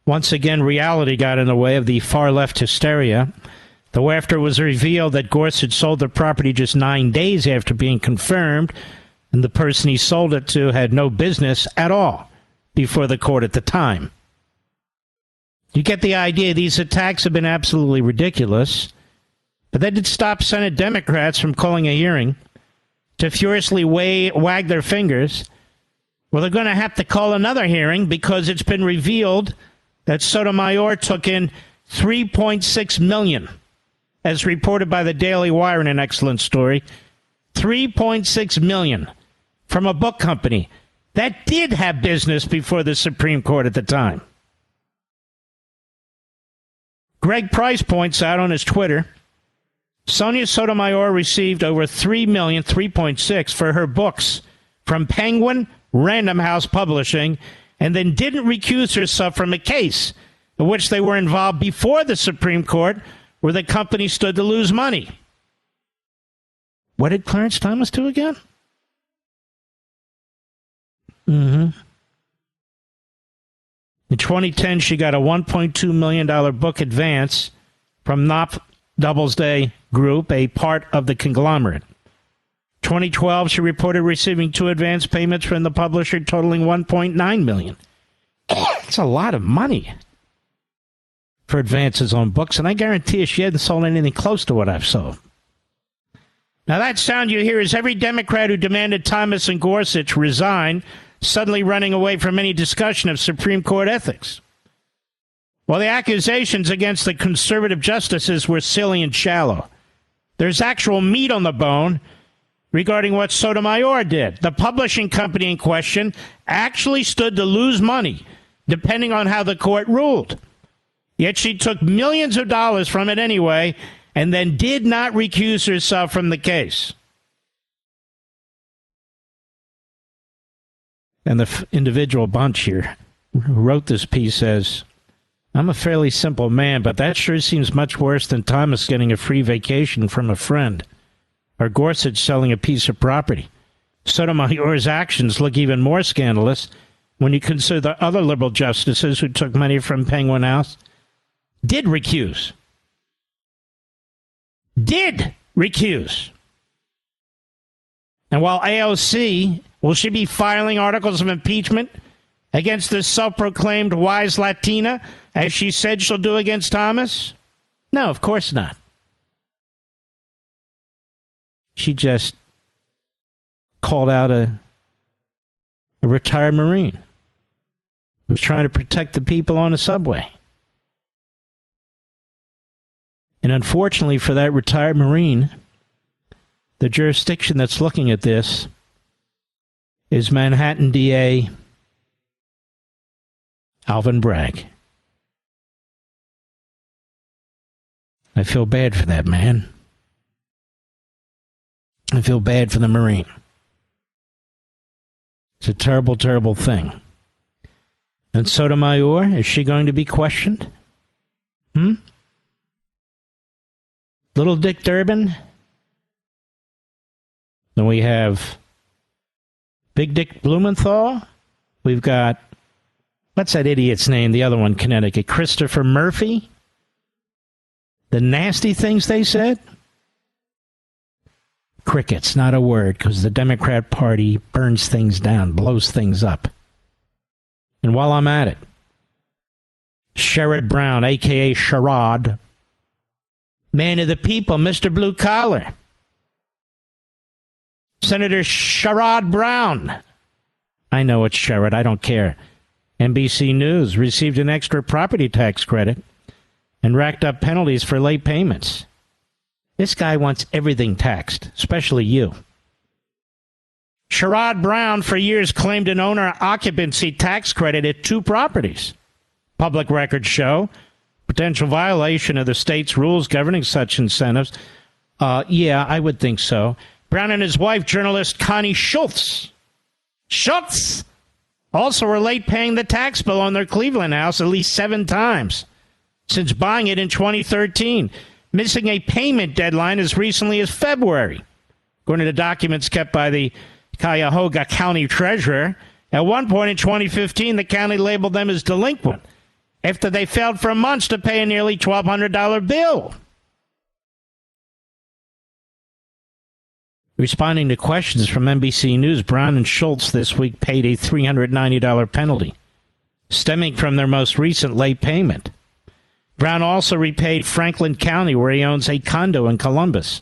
Once again, reality got in the way of the far-left hysteria, though after it was revealed that Gorsuch sold the property just 9 days after being confirmed, and the person he sold it to had no business at all before the court at the time. You get the idea. These attacks have been absolutely ridiculous, but that did stop Senate Democrats from calling a hearing to furiously wag their fingers. Well, they're going to have to call another hearing because it's been revealed that Sotomayor took in $3.6 million, as reported by the Daily Wire in an excellent story. $3.6 million from a book company that did have business before the Supreme Court at the time. Greg Price points out on his Twitter, Sonia Sotomayor received over $3.6 for her books from Penguin Random House Publishing, and then didn't recuse herself from a case in which they were involved before the Supreme Court, where the company stood to lose money. What did Clarence Thomas do again? In 2010, she got a $1.2 million book advance from Knopf Doubleday Group, a part of the conglomerate. 2012, she reported receiving 2 advance payments from the publisher totaling $1.9 million. It's a lot of money for advances on books, and I guarantee you she hadn't sold anything close to what I've sold. Now, that sound you hear is every Democrat who demanded Thomas and Gorsuch resign suddenly running away from any discussion of Supreme Court ethics. While the accusations against the conservative justices were silly and shallow, there's actual meat on the bone regarding what Sotomayor did. The publishing company in question actually stood to lose money, depending on how the court ruled. Yet she took millions of dollars from it anyway, and then did not recuse herself from the case. And the individual bunch here who wrote this piece says, I'm a fairly simple man, but that sure seems much worse than Thomas getting a free vacation from a friend, or Gorsuch selling a piece of property. Sotomayor's actions look even more scandalous when you consider the other liberal justices who took money from Penguin House did recuse. And while AOC, will she be filing articles of impeachment against this self-proclaimed wise Latina, as she said she'll do against Thomas? No, of course not. She just called out a retired Marine who was trying to protect the people on the subway. And unfortunately for that retired Marine, the jurisdiction that's looking at this is Manhattan DA Alvin Bragg. I feel bad for that man. I feel bad for the Marine. It's a terrible, terrible thing. And Sotomayor, is she going to be questioned? Little Dick Durbin? Then we have Big Dick Blumenthal. We've got, what's that idiot's name? The other one, Connecticut. Christopher Murphy. The nasty things they said? Crickets, not a word, because the Democrat Party burns things down, blows things up. And while I'm at it, Sherrod Brown, a.k.a. Sherrod, man of the people, Mr. Blue Collar. Senator Sherrod Brown. I know it's Sherrod, I don't care. NBC News received an extra property tax credit and racked up penalties for late payments. This guy wants everything taxed, especially you. Sherrod Brown for years claimed an owner occupancy tax credit at 2 properties. Public records show potential violation of the state's rules governing such incentives. Yeah, I would think so. Brown and his wife, journalist Connie Schultz, also were late paying the tax bill on their Cleveland house at least 7 times since buying it in 2013, missing a payment deadline as recently as February. According to documents kept by the Cuyahoga County Treasurer, at one point in 2015, the county labeled them as delinquent after they failed for months to pay a nearly $1,200 bill. Responding to questions from NBC News, Brown and Schultz this week paid a $390 penalty, stemming from their most recent late payment. Brown also repaid Franklin County, where he owns a condo in Columbus,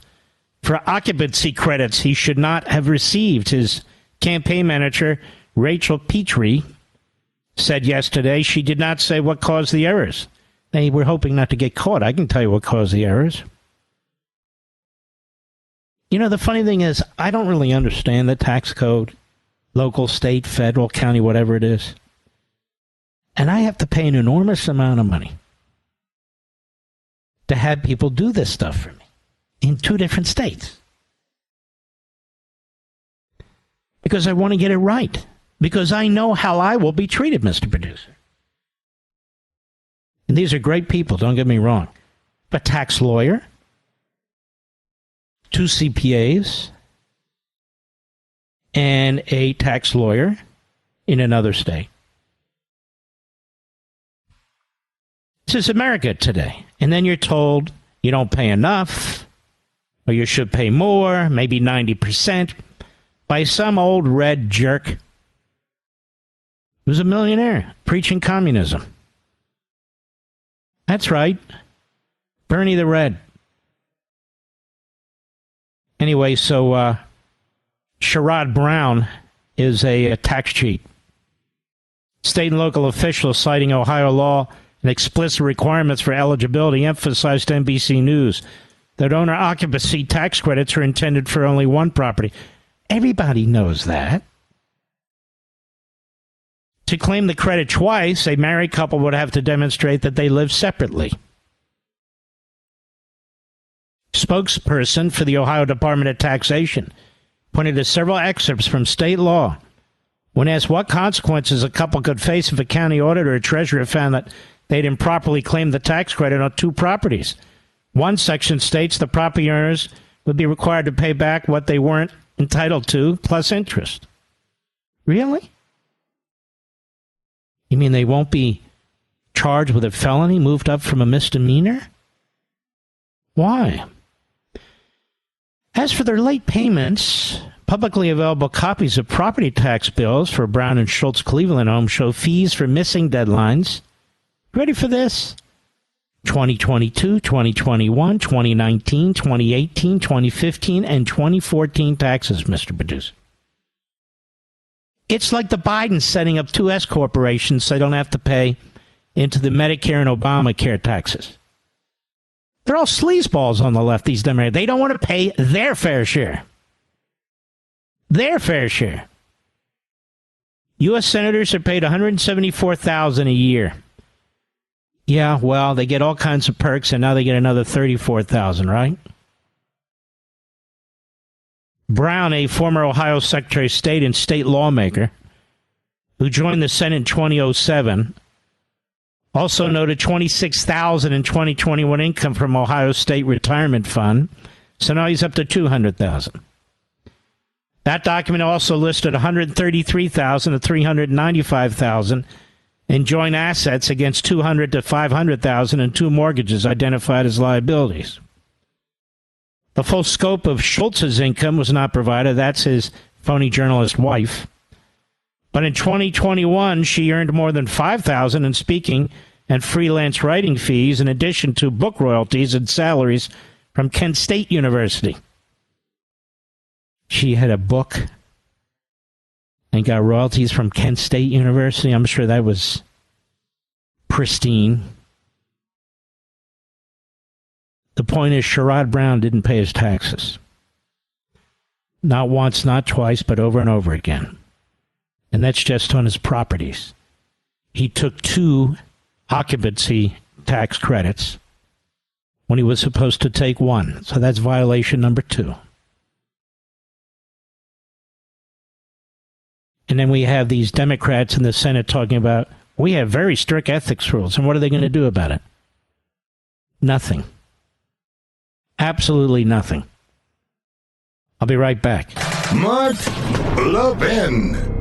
for occupancy credits he should not have received. His campaign manager, Rachel Petrie, said yesterday she did not say what caused the errors. They were hoping not to get caught. I can tell you what caused the errors. You know, the funny thing is, I don't really understand the tax code, local, state, federal, county, whatever it is. And I have to pay an enormous amount of money to have people do this stuff for me in 2 different states. Because I want to get it right. Because I know how I will be treated, Mr. Producer. And these are great people, don't get me wrong. A tax lawyer, 2 CPAs, and a tax lawyer in another state. This is America today. And then you're told you don't pay enough, or you should pay more, maybe 90%, by some old red jerk who's a millionaire preaching communism. That's right. Bernie the Red. Anyway, so Sherrod Brown is a tax cheat. State and local officials citing Ohio law and explicit requirements for eligibility emphasized to NBC News that owner occupancy tax credits are intended for only 1 property. Everybody knows that. To claim the credit twice, a married couple would have to demonstrate that they live separately. Spokesperson for the Ohio Department of Taxation pointed to several excerpts from state law. When asked what consequences a couple could face if a county auditor or treasurer found that they'd improperly claimed the tax credit on 2 properties. One section states the property owners would be required to pay back what they weren't entitled to, plus interest. Really? You mean they won't be charged with a felony, moved up from a misdemeanor? Why? As for their late payments, publicly available copies of property tax bills for Brown and Schultz Cleveland homes show fees for missing deadlines. Ready for this? 2022, 2021, 2019, 2018, 2015, and 2014 taxes, Mr. Producer. It's like the Bidens setting up 2 S corporations so they don't have to pay into the Medicare and Obamacare taxes. They're all sleazeballs on the left, these Democrats. They don't want to pay their fair share. Their fair share. U.S. senators are paid $174,000 a year. Yeah, well, they get all kinds of perks, and now they get another $34,000, right? Brown, a former Ohio Secretary of State and state lawmaker who joined the Senate in 2007, also noted $26,000 in 2021 income from Ohio State Retirement Fund, so now he's up to $200,000. That document also listed $133,000 to $395,000 in joint assets against $200,000 to $500,000 in 2 mortgages identified as liabilities. The full scope of Schultz's income was not provided. That's his phony journalist wife. But in 2021, she earned more than $5,000 in speaking and freelance writing fees, in addition to book royalties and salaries from Kent State University. She had a book and got royalties from Kent State University. I'm sure that was pristine. The point is, Sherrod Brown didn't pay his taxes. Not once, not twice, but over and over again. And that's just on his properties. He took 2 occupancy tax credits when he was supposed to take 1. So that's violation number 2. And then we have these Democrats in the Senate talking about, we have very strict ethics rules. And what are they going to do about it? Nothing. Absolutely nothing. I'll be right back. Mark Levin.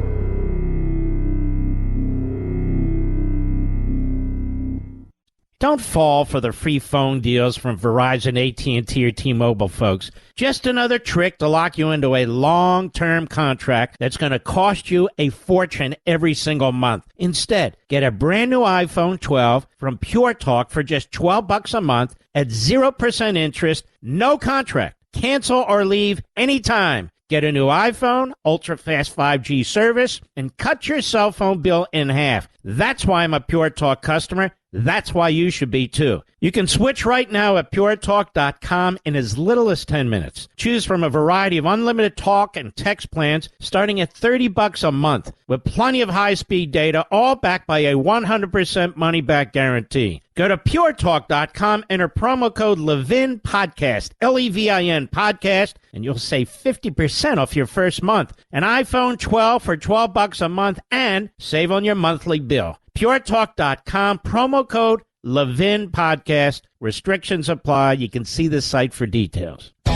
Don't fall for the free phone deals from Verizon, AT&T, or T-Mobile, folks. Just another trick to lock you into a long-term contract that's going to cost you a fortune every single month. Instead, get a brand new iPhone 12 from Pure Talk for just $12 a month at 0% interest, no contract. Cancel or leave anytime. Get a new iPhone, ultra-fast 5G service, and cut your cell phone bill in half. That's why I'm a Pure Talk customer. That's why you should be too. You can switch right now at puretalk.com in as little as 10 minutes. Choose from a variety of unlimited talk and text plans starting at $30 a month with plenty of high-speed data, all backed by a 100% money-back guarantee. Go to puretalk.com, enter promo code Levin Podcast, Levin Podcast, and you'll save 50% off your first month. An iPhone 12 for $12 a month and save on your monthly bill. puretalk.com, promo code Levin Podcast. Restrictions apply. You can see the site for details. You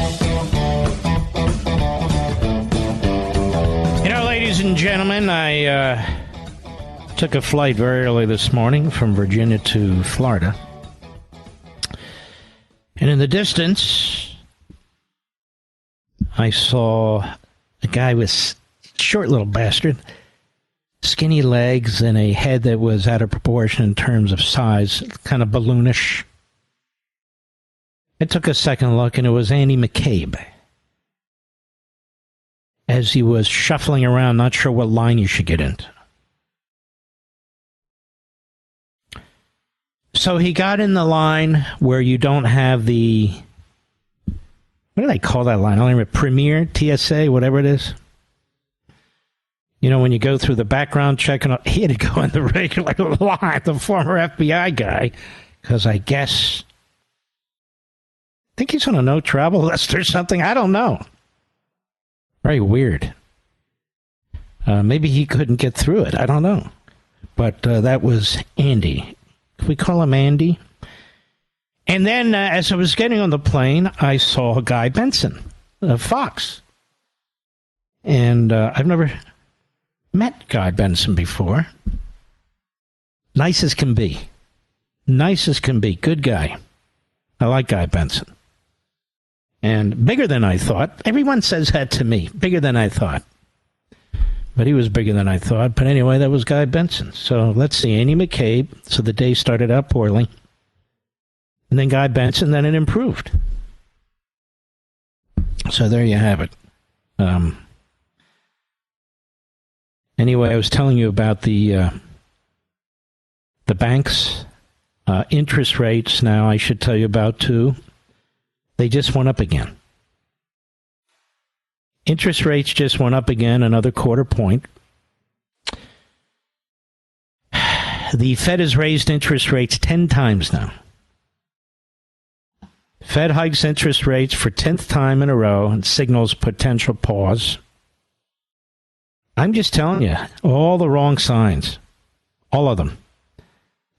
know, ladies and gentlemen, I took a flight very early this morning from Virginia to Florida. And in the distance, I saw a guy with short little bastard, skinny legs, and a head that was out of proportion in terms of size, kind of balloonish. I took a second look, and it was Andy McCabe. As he was shuffling around, not sure what line you should get into. So he got in the line where you don't have the, what do they call that line? I don't even, Premier, TSA, whatever it is. You know, when you go through the background check, and he had to go in the regular line, the former FBI guy, because I think he's on a no-travel list or something. I don't know. Very weird. Maybe he couldn't get through it. I don't know. But that was Andy. Can we call him Andy? And then as I was getting on the plane, I saw Guy Benson of Fox. And I've never met Guy Benson before. Nice as can be. Nice as can be. Good guy. I like Guy Benson. And bigger than I thought. Everyone says that to me. Bigger than I thought. But he was bigger than I thought. But anyway, that was Guy Benson. So let's see. Andy McCabe. So the day started out poorly. And then Guy Benson. Then it improved. So there you have it. Anyway, I was telling you about the banks. Interest rates now I should tell you about too. They just went up again. Interest rates just went up again, another quarter point. The Fed has raised interest rates 10 times now. Fed hikes interest rates for 10th time in a row and signals potential pause. I'm just telling you, all the wrong signs. All of them.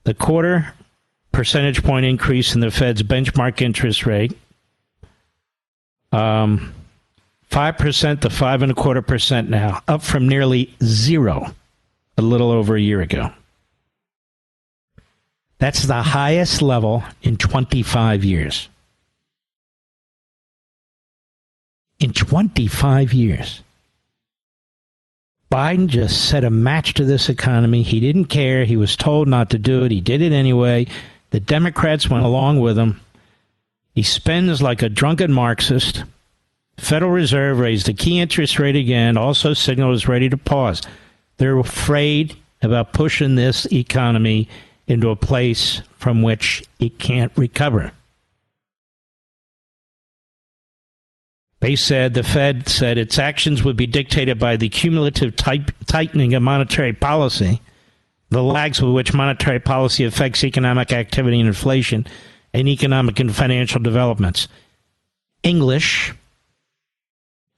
The quarter percentage point increase in the Fed's benchmark interest rate. 5% to 5.25% now, up from nearly zero a little over a year ago. That's the highest level in 25 years. In 25 years. Biden just set a match to this economy. He didn't care. He was told not to do it. He did it anyway. The Democrats went along with him. He spends like a drunken Marxist. Federal Reserve raised the key interest rate again. Also signaled it's ready to pause. They're afraid about pushing this economy into a place from which it can't recover. They said, the Fed said its actions would be dictated by the cumulative tightening of monetary policy, the lags with which monetary policy affects economic activity and inflation, and economic and financial developments. English,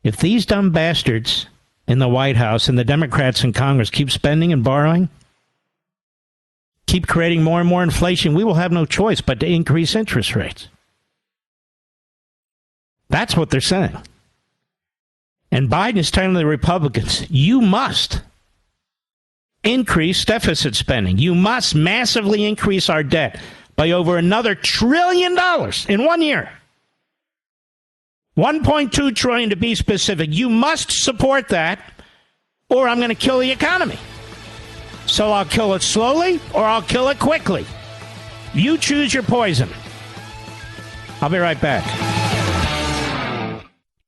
if these dumb bastards in the White House and the Democrats in Congress keep spending and borrowing, keep creating more and more inflation, we will have no choice but to increase interest rates. That's what they're saying. And Biden is telling the Republicans, you must increase deficit spending. You must massively increase our debt by over another $1 trillion in 1 year. 1.2 trillion to be specific. You must support that, or I'm going to kill the economy. So I'll kill it slowly, or I'll kill it quickly. You choose your poison. I'll be right back.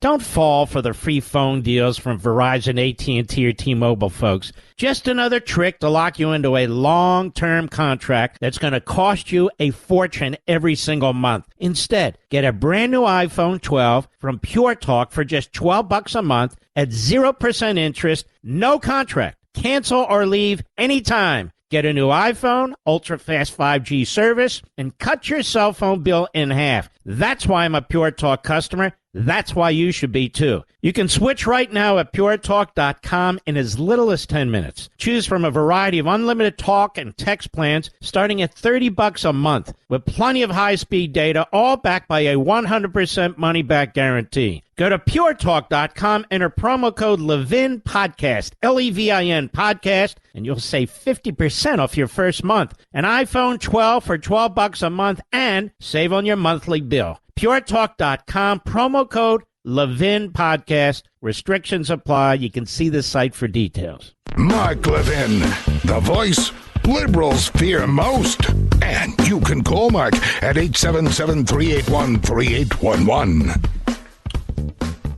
Don't fall for the free phone deals from Verizon, AT&T, or T-Mobile, folks. Just another trick to lock you into a long-term contract that's going to cost you a fortune every single month. Instead, get a brand new iPhone 12 from Pure Talk for just $12 a month at 0% interest, no contract. Cancel or leave anytime. Get a new iPhone, ultra-fast 5G service, and cut your cell phone bill in half. That's why I'm a Pure Talk customer. That's why you should be, too. You can switch right now at puretalk.com in as little as 10 minutes. Choose from a variety of unlimited talk and text plans starting at $30 a month with plenty of high-speed data, all backed by a 100% money-back guarantee. Go to puretalk.com, enter promo code Levin Podcast, Levin Podcast, and you'll save 50% off your first month. An iPhone 12 for $12 a month and save on your monthly bill. PureTalk.com, promo code Levin Podcast. Restrictions apply. You can see the site for details. Mark Levin, the voice liberals fear most. And you can call Mark at 877-381-3811.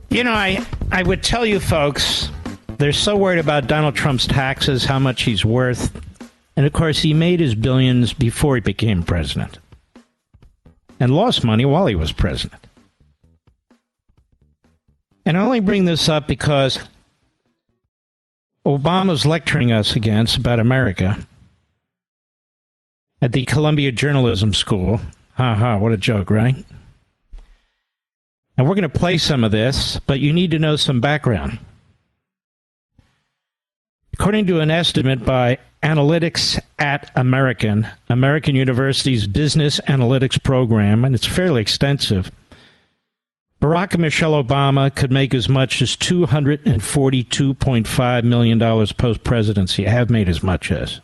You know, I would tell you folks, they're so worried about Donald Trump's taxes, how much he's worth. And, of course, he made his billions before he became president. And lost money while he was president. And I only bring this up because Obama's lecturing us against about America at the Columbia Journalism School. What a joke, right? And we're going to play some of this, but you need to know some background. According to an estimate by Analytics at American University's business analytics program, and it's fairly extensive. Barack and Michelle Obama could make as much as $242.5 million post-presidency. Have made as much as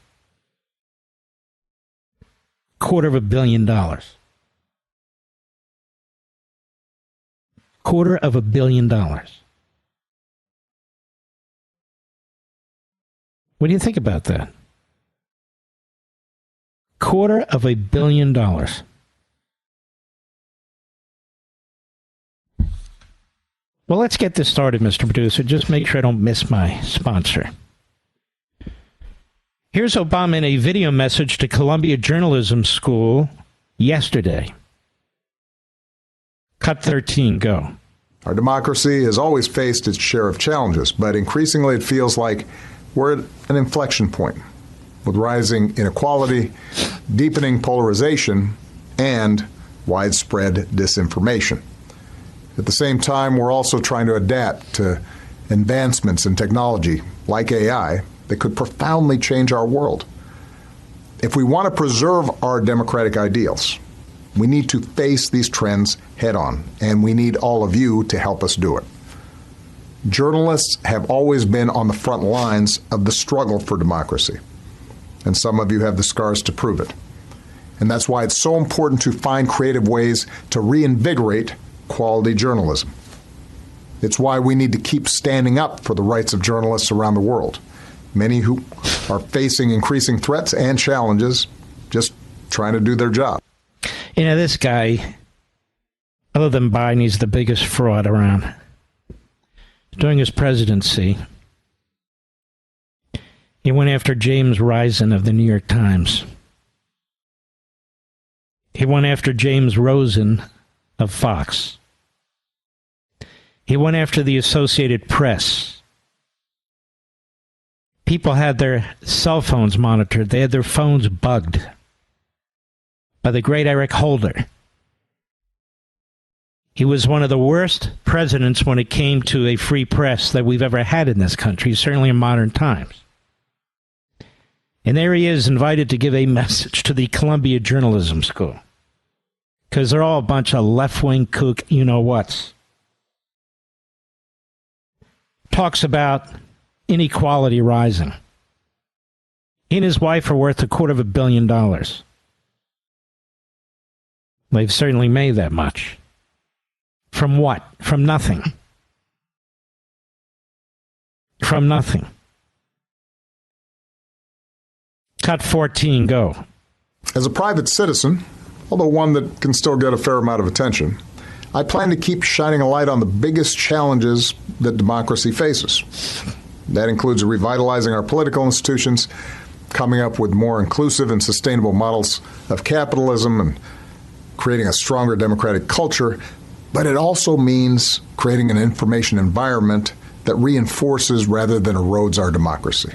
$250 million. $250 million. What do you think about that? $250 million. Well, let's get this started, Mr. Producer. Just make sure I don't miss my sponsor. Here's Obama in a video message to Columbia Journalism School yesterday. Cut 13, go. Our democracy has always faced its share of challenges, but increasingly it feels like we're at an inflection point with rising inequality, deepening polarization, and widespread disinformation. At the same time, we're also trying to adapt to advancements in technology like AI that could profoundly change our world. If we want to preserve our democratic ideals, we need to face these trends head on, and we need all of you to help us do it. Journalists have always been on the front lines of the struggle for democracy, and some of you have the scars to prove it. And that's why it's so important to find creative ways to reinvigorate quality journalism. It's why we need to keep standing up for the rights of journalists around the world, many who are facing increasing threats and challenges, just trying to do their job. You know, this guy, other than Biden, he's the biggest fraud around. During his presidency, he went after James Risen of the New York Times. He went after James Rosen of Fox. He went after the Associated Press. People had their cell phones monitored. They had their phones bugged by the great Eric Holder. He was one of the worst presidents when it came to a free press that we've ever had in this country, certainly in modern times. And there he is, invited to give a message to the Columbia Journalism School, because they're all a bunch of left-wing kook you-know-whats. Talks about inequality rising. He and his wife are worth $250 million. They've certainly made that much. From what? From nothing. From nothing. Cut 14, go. As a private citizen, although one that can still get a fair amount of attention, I plan to keep shining a light on the biggest challenges that democracy faces. That includes revitalizing our political institutions, coming up with more inclusive and sustainable models of capitalism, and creating a stronger democratic culture. But it also means creating an information environment that reinforces rather than erodes our democracy.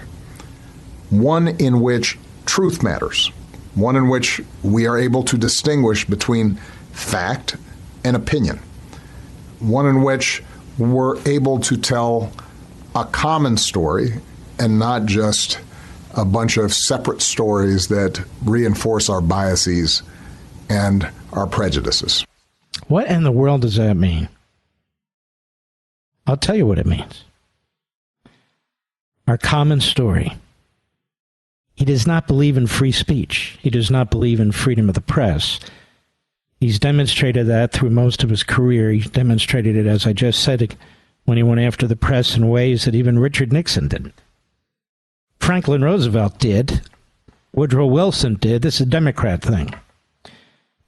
One in which truth matters. One in which we are able to distinguish between fact and opinion. One in which we're able to tell a common story and not just a bunch of separate stories that reinforce our biases and our prejudices. What in the world does that mean? I'll tell you what it means. Our common story. He does not believe in free speech. He does not believe in freedom of the press. He's demonstrated that through most of his career. He demonstrated it, as I just said, when he went after the press in ways that even Richard Nixon didn't. Franklin Roosevelt did. Woodrow Wilson did. This is a Democrat thing.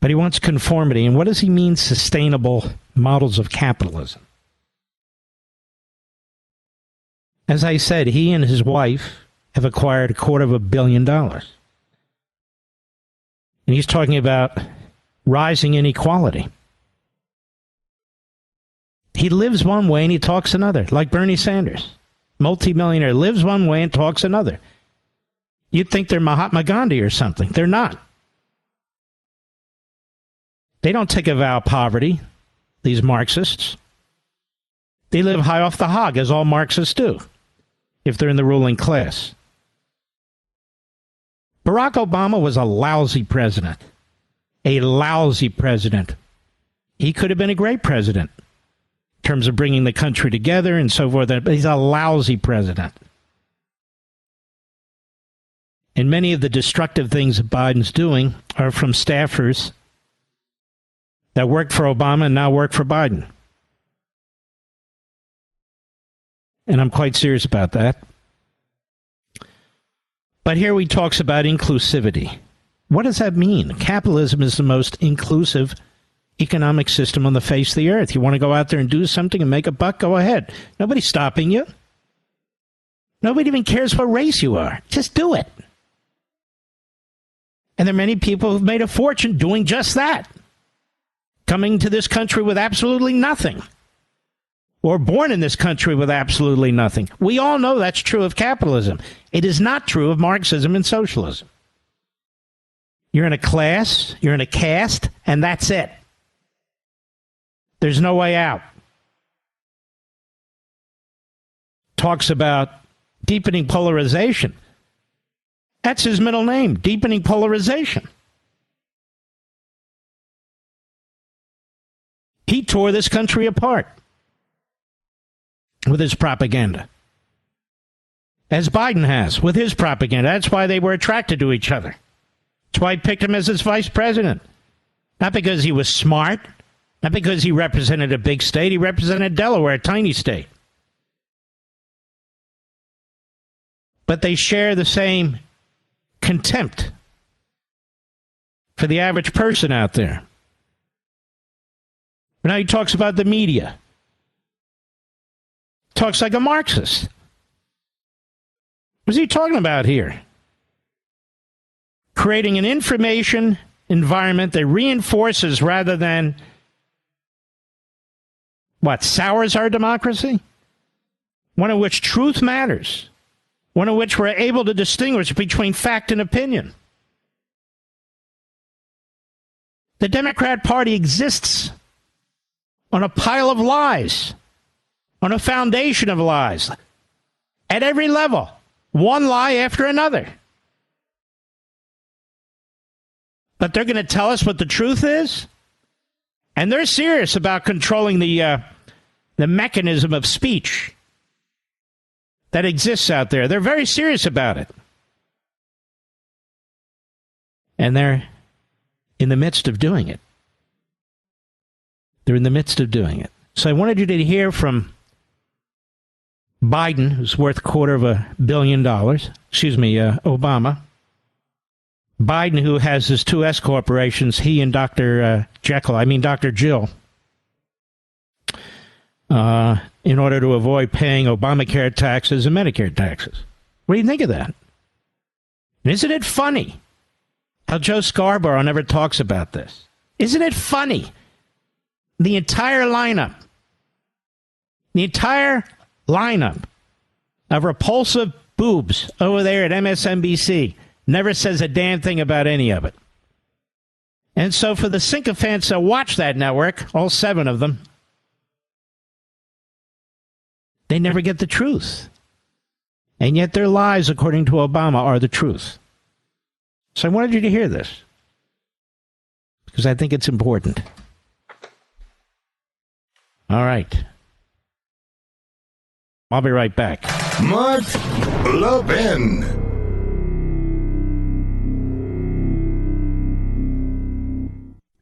But he wants conformity. And what does he mean, sustainable models of capitalism? As I said, he and his wife have acquired $250 million. And he's talking about rising inequality. He lives one way and he talks another, like Bernie Sanders. Multimillionaire lives one way and talks another. You'd think they're Mahatma Gandhi or something. They're not. They don't take a vow of poverty, these Marxists. They live high off the hog, as all Marxists do, if they're in the ruling class. Barack Obama was a lousy president. A lousy president. He could have been a great president in terms of bringing the country together and so forth, but he's a lousy president. And many of the destructive things that Biden's doing are from staffers that worked for Obama and now work for Biden. And I'm quite serious about that. But here he talks about inclusivity. What does that mean? Capitalism is the most inclusive economic system on the face of the earth. You want to go out there and do something and make a buck? Go ahead. Nobody's stopping you. Nobody even cares what race you are. Just do it. And there are many people who've made a fortune doing just that. Coming to this country with absolutely nothing. Or born in this country with absolutely nothing. We all know that's true of capitalism. It is not true of Marxism and socialism. You're in a class, you're in a caste, and that's it. There's no way out. Talks about deepening polarization. That's his middle name, deepening polarization. He tore this country apart with his propaganda. As Biden has with his propaganda. That's why they were attracted to each other. That's why he picked him as his vice president. Not because he was smart. Not because he represented a big state. He represented Delaware, a tiny state. But they share the same contempt for the average person out there. Now he talks about the media. Talks like a Marxist. What's he talking about here? Creating an information environment that reinforces rather than, sours our democracy? One in which truth matters. One in which we're able to distinguish between fact and opinion. The Democrat Party exists on a pile of lies, on a foundation of lies, at every level, one lie after another. But they're going to tell us what the truth is, and they're serious about controlling the mechanism of speech that exists out there. They're very serious about it. And they're in the midst of doing it. They're in the midst of doing it. So I wanted you to hear from Biden, who's worth $250 million. Obama. Biden, who has his two S corporations, he and Dr. Jill, in order to avoid paying Obamacare taxes and Medicare taxes. What do you think of that? And isn't it funny how Joe Scarborough never talks about this? Isn't it funny? The entire lineup of repulsive boobs over there at MSNBC never says a damn thing about any of it. And so for the sycophants that watch that network, all 7 of them, they never get the truth. And yet their lies, according to Obama, are the truth. So I wanted you to hear this, because I think it's important. All right. I'll be right back. Mark Levin.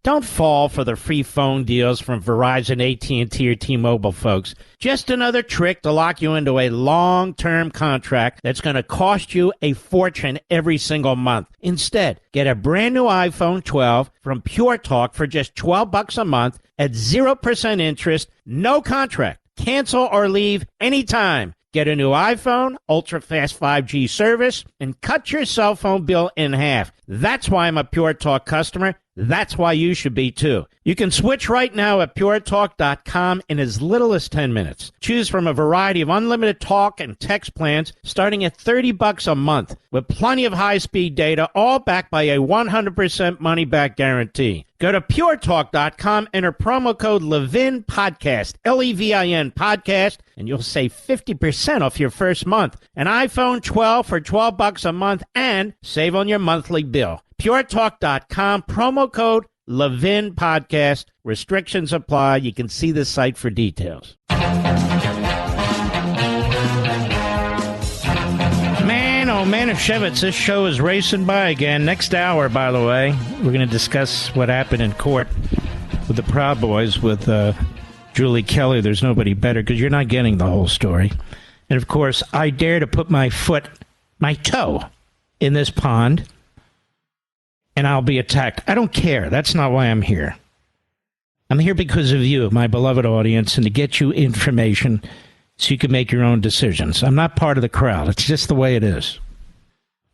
Don't fall for the free phone deals from Verizon, AT&T, or T-Mobile, folks. Just another trick to lock you into a long-term contract that's going to cost you a fortune every single month. Instead, get a brand new iPhone 12 from Pure Talk for just $12 a month at 0% interest, no contract. Cancel or leave anytime. Get a new iPhone, ultra-fast 5G service, and cut your cell phone bill in half. That's why I'm a Pure Talk customer. That's why you should be, too. You can switch right now at puretalk.com in as little as 10 minutes. Choose from a variety of unlimited talk and text plans starting at $30 a month with plenty of high-speed data, all backed by a 100% money-back guarantee. Go to puretalk.com, enter promo code Levin Podcast, Levin Podcast, and you'll save 50% off your first month. An iPhone 12 for $12 a month and save on your monthly bill. puretalk.com, promo code Levin Podcast. Restrictions apply. You can see the site for details. Man, oh man, Shevitz, this show is racing by again. Next hour, by the way, we're going to discuss what happened in court with the Proud Boys with Julie Kelly. There's nobody better because you're not getting the whole story. And, of course, I dare to put my toe in this pond, and I'll be attacked. I don't care. That's not why I'm here. I'm here because of you, my beloved audience, and to get you information so you can make your own decisions. I'm not part of the crowd. It's just the way it is.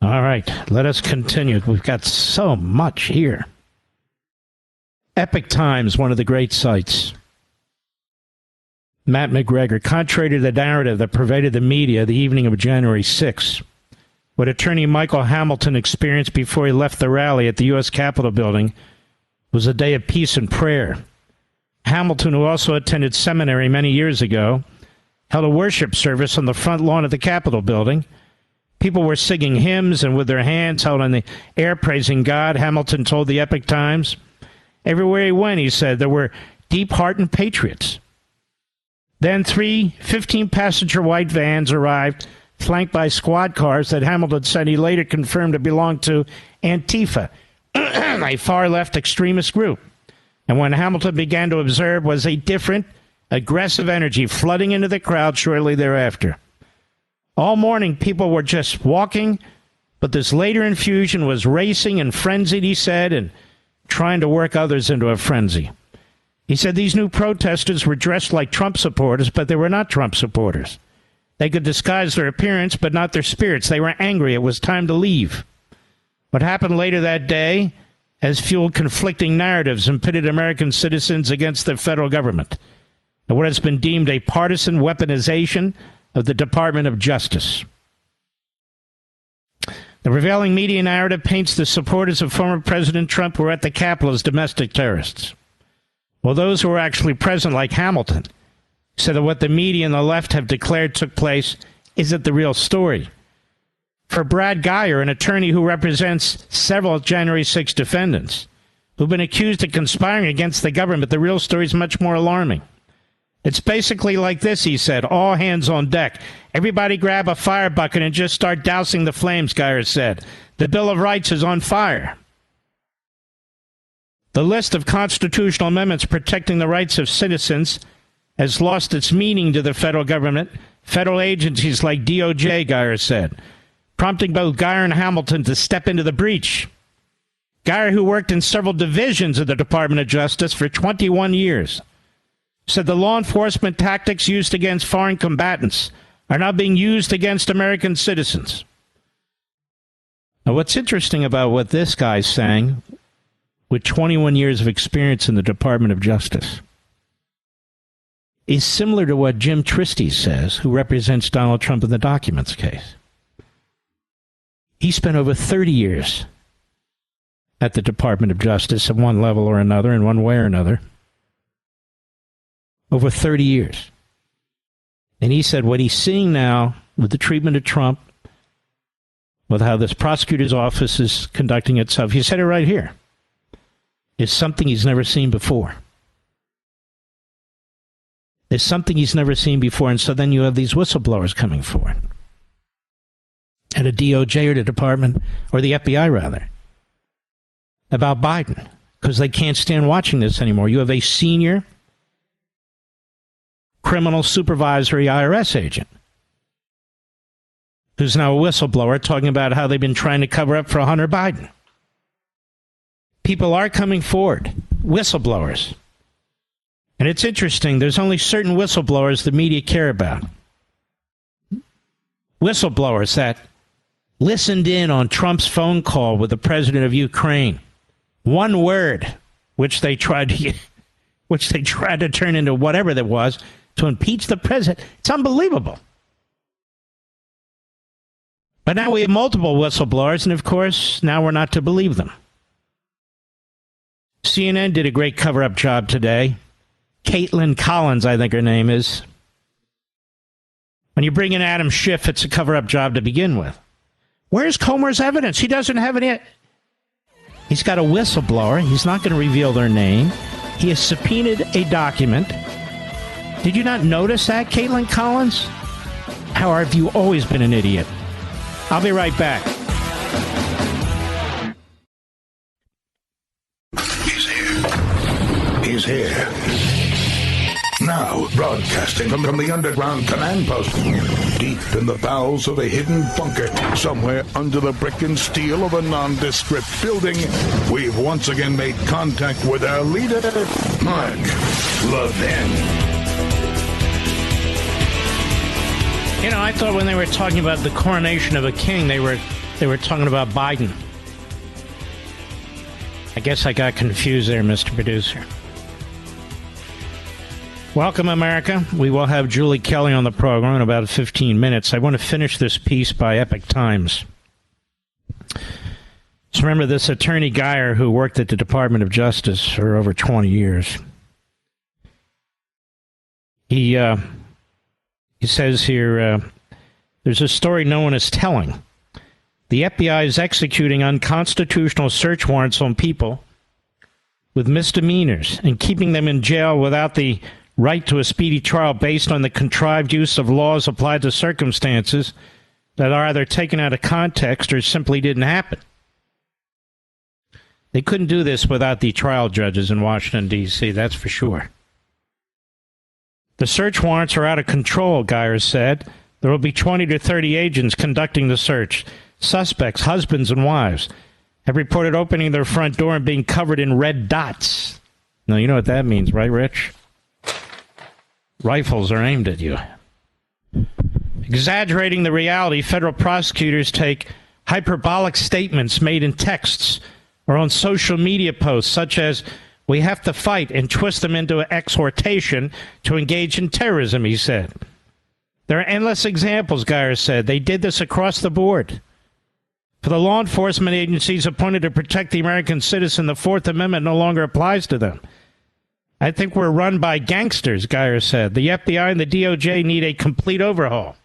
All right, let us continue. We've got so much here. Epic Times, one of the great sites. Matt McGregor, contrary to the narrative that pervaded the media the evening of January 6th, what attorney Michael Hamilton experienced before he left the rally at the U.S. Capitol building was a day of peace and prayer. Hamilton, who also attended seminary many years ago, held a worship service on the front lawn of the Capitol building. People were singing hymns and with their hands held in the air praising God, Hamilton told the Epic Times. Everywhere he went, he said, there were deep-hearted patriots. Then 3 15-passenger white vans arrived, flanked by squad cars that Hamilton said he later confirmed to belong to Antifa, a far-left extremist group. And when Hamilton began to observe was a different, aggressive energy flooding into the crowd shortly thereafter. All morning, people were just walking, but this later infusion was racing and frenzied, he said, and trying to work others into a frenzy. He said these new protesters were dressed like Trump supporters, but they were not Trump supporters. They could disguise their appearance, but not their spirits. They were angry. It was time to leave. What happened later that day has fueled conflicting narratives and pitted American citizens against the federal government, and what has been deemed a partisan weaponization of the Department of Justice. The prevailing media narrative paints the supporters of former President Trump who were at the Capitol as domestic terrorists, while those who were actually present, like Hamilton, said that what the media and the left have declared took place isn't the real story. For Brad Geyer, an attorney who represents several January 6 defendants who've been accused of conspiring against the government, the real story is much more alarming. It's basically like this, he said, all hands on deck. Everybody grab a fire bucket and just start dousing the flames, Geyer said. The Bill of Rights is on fire. The list of constitutional amendments protecting the rights of citizens has lost its meaning to the federal government, federal agencies like DOJ, Geyer said, prompting both Geyer and Hamilton to step into the breach. Geyer, who worked in several divisions of the Department of Justice for 21 years, said the law enforcement tactics used against foreign combatants are now being used against American citizens. Now, what's interesting about what this guy's saying, with 21 years of experience in the Department of Justice, is similar to what Jim Christie says, who represents Donald Trump in the documents case. He spent over 30 years at the Department of Justice at one level or another, in one way or another. Over 30 years. And he said what he's seeing now with the treatment of Trump, with how this prosecutor's office is conducting itself, he said it right here, is something he's never seen before. There's something he's never seen before, and so then you have these whistleblowers coming forward. At a DOJ or the Department, or the FBI rather, about Biden, because they can't stand watching this anymore. You have a senior criminal supervisory IRS agent who's now a whistleblower talking about how they've been trying to cover up for Hunter Biden. People are coming forward, whistleblowers. And it's interesting, there's only certain whistleblowers the media care about. Whistleblowers that listened in on Trump's phone call with the president of Ukraine One word, which they tried to turn into whatever that was, to impeach the president. It's unbelievable. But now we have multiple whistleblowers, and of course, now we're not to believe them. CNN did a great cover-up job today. Caitlin Collins, I think her name is. When you bring in Adam Schiff, it's a cover-up job to begin with. Where's Comer's evidence? He doesn't have any. He's got a whistleblower. He's not going to reveal their name. He has subpoenaed a document. Did you not notice that, Caitlin Collins? How have you always been an idiot? I'll be right back. He's here. Now, broadcasting from the underground command post, deep in the bowels of a hidden bunker, somewhere under the brick and steel of a nondescript building, we've once again made contact with our leader, Mark Levin. You know, I thought when they were talking about the coronation of a king, they were talking about Biden. I guess I got confused there, Mr. Producer. Welcome, America. We will have Julie Kelly on the program in about 15 minutes. I want to finish this piece by Epoch Times. So remember this attorney Geyer who worked at the Department of Justice for over 20 years. He says here, there's a story no one is telling. The FBI is executing unconstitutional search warrants on people with misdemeanors and keeping them in jail without the right to a speedy trial based on the contrived use of laws applied to circumstances that are either taken out of context or simply didn't happen. They couldn't do this without the trial judges in Washington, D.C., that's for sure. The search warrants are out of control, Geyer said. There will be 20 to 30 agents conducting the search. Suspects, husbands and wives, have reported opening their front door and being covered in red dots. Now, you know what that means, right, Rich? Rifles are aimed at you. Exaggerating the reality, federal prosecutors take hyperbolic statements made in texts or on social media posts, such as, "We have to fight," and twist them into an exhortation to engage in terrorism, he said. There are endless examples, Geyer said. They did this across the board. For the law enforcement agencies appointed to protect the American citizen, the Fourth Amendment no longer applies to them. I think we're run by gangsters, Geyer said. The FBI and the DOJ need a complete overhaul.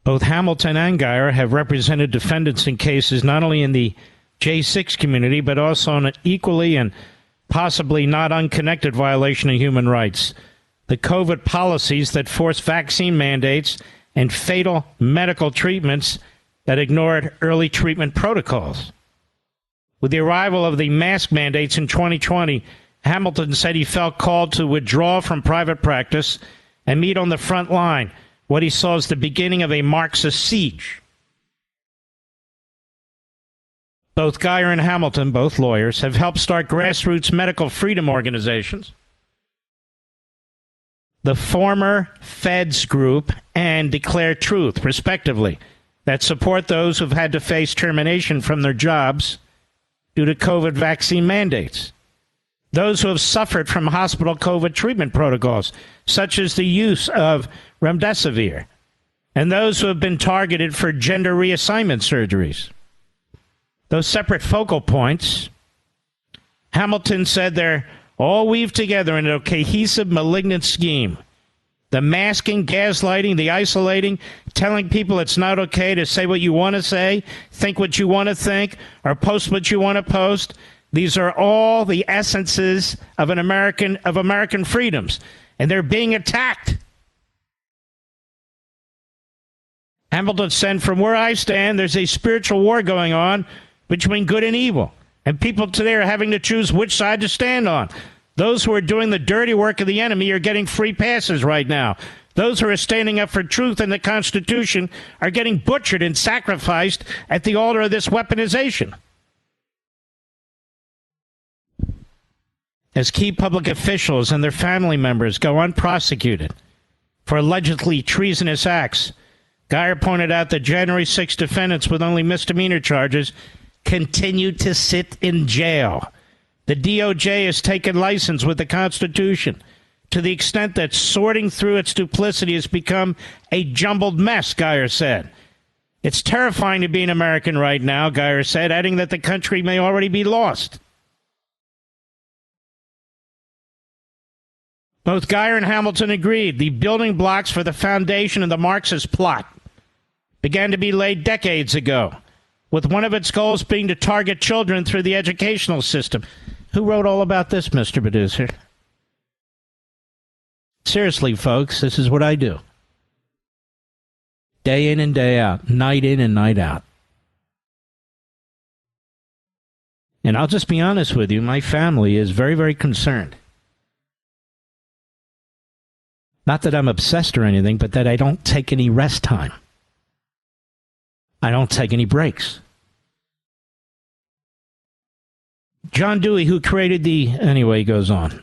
Both Hamilton and Geyer have represented defendants in cases not only in the J6 community, but also on an equally and possibly not unconnected violation of human rights. The COVID policies that force vaccine mandates and fatal medical treatments that ignored early treatment protocols. With the arrival of the mask mandates in 2020, Hamilton said he felt called to withdraw from private practice and meet on the front line, what he saw as the beginning of a Marxist siege. Both Geyer and Hamilton, both lawyers, have helped start grassroots medical freedom organizations, the former Feds Group and Declare Truth, respectively, that support those who've had to face termination from their jobs due to COVID vaccine mandates. Those who have suffered from hospital COVID treatment protocols, such as the use of remdesivir, and those who have been targeted for gender reassignment surgeries. Those separate focal points, Hamilton said they're all weaved together in a cohesive malignant scheme. The masking, gaslighting, the isolating, telling people it's not okay to say what you want to say, think what you want to think, or post what you want to post. These are all the essences of American freedoms, and they're being attacked. Hamilton said, from where I stand, there's a spiritual war going on between good and evil, and people today are having to choose which side to stand on. Those who are doing the dirty work of the enemy are getting free passes right now. Those who are standing up for truth and the Constitution are getting butchered and sacrificed at the altar of this weaponization. As key public officials and their family members go unprosecuted for allegedly treasonous acts, Geyer pointed out that January 6 defendants with only misdemeanor charges continue to sit in jail. The DOJ has taken license with the Constitution to the extent that sorting through its duplicity has become a jumbled mess, Geyer said. It's terrifying to be an American right now, Geyer said, adding that the country may already be lost. Both Geyer and Hamilton agreed the building blocks for the foundation of the Marxist plot began to be laid decades ago, with one of its goals being to target children through the educational system. Who wrote all about this, Mr. Producer? Seriously, folks, this is what I do. Day in and day out, night in and night out. And I'll just be honest with you, my family is very, very concerned. Not that I'm obsessed or anything, but that I don't take any rest time. I don't take any breaks. John Dewey, who created anyway, he goes on.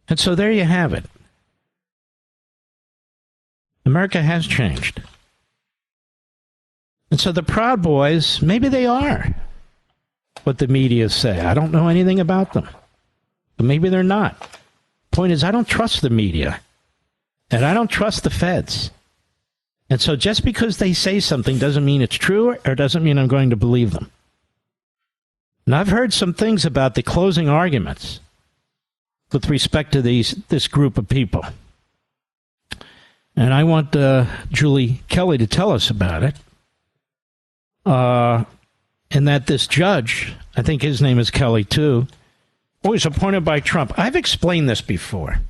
And so there you have it. America has changed. And so the Proud Boys, maybe they are what the media say. I don't know anything about them. But maybe they're not. Point is, I don't trust the media. And I don't trust the feds. And so just because they say something doesn't mean it's true or doesn't mean I'm going to believe them. And I've heard some things about the closing arguments with respect to this group of people. And I want Julie Kelly to tell us about it. And that this judge, I think his name is Kelly too, was appointed by Trump. I've explained this before.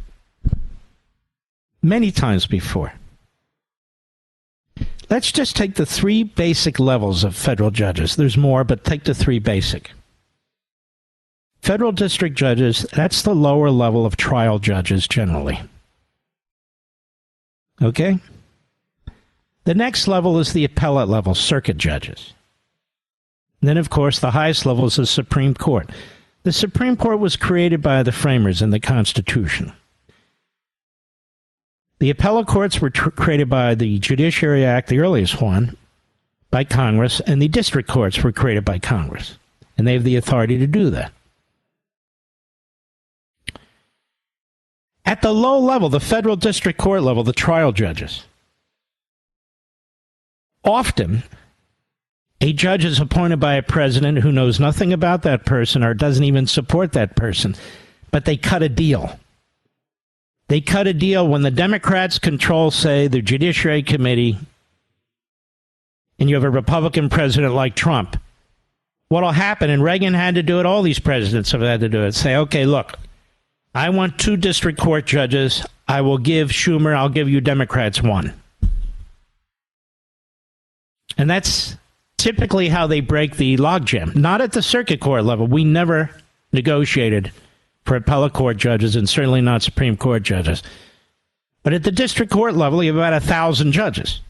Many times before. Let's just take the three basic levels of federal judges. There's more, but take the three basic. Federal district judges, that's the lower level of trial judges generally. Okay? The next level is the appellate level, circuit judges. And then, of course, the highest level is the Supreme Court. The Supreme Court was created by the framers in the Constitution. The appellate courts were created by the Judiciary Act, the earliest one, by Congress, and the district courts were created by Congress. And they have the authority to do that. At the low level, the federal district court level, the trial judges, often a judge is appointed by a president who knows nothing about that person or doesn't even support that person, but they cut a deal. They cut a deal when the Democrats control, say, the Judiciary Committee, and you have a Republican president like Trump. What'll happen, and Reagan had to do it, all these presidents have had to do it, say, okay, look, I want 2 district court judges. I will give Schumer, I'll give you Democrats 1. And that's typically how they break the logjam. Not at the circuit court level. We never negotiated for appellate court judges, and certainly not Supreme Court judges. But at the district court level, you have about 1,000 judges.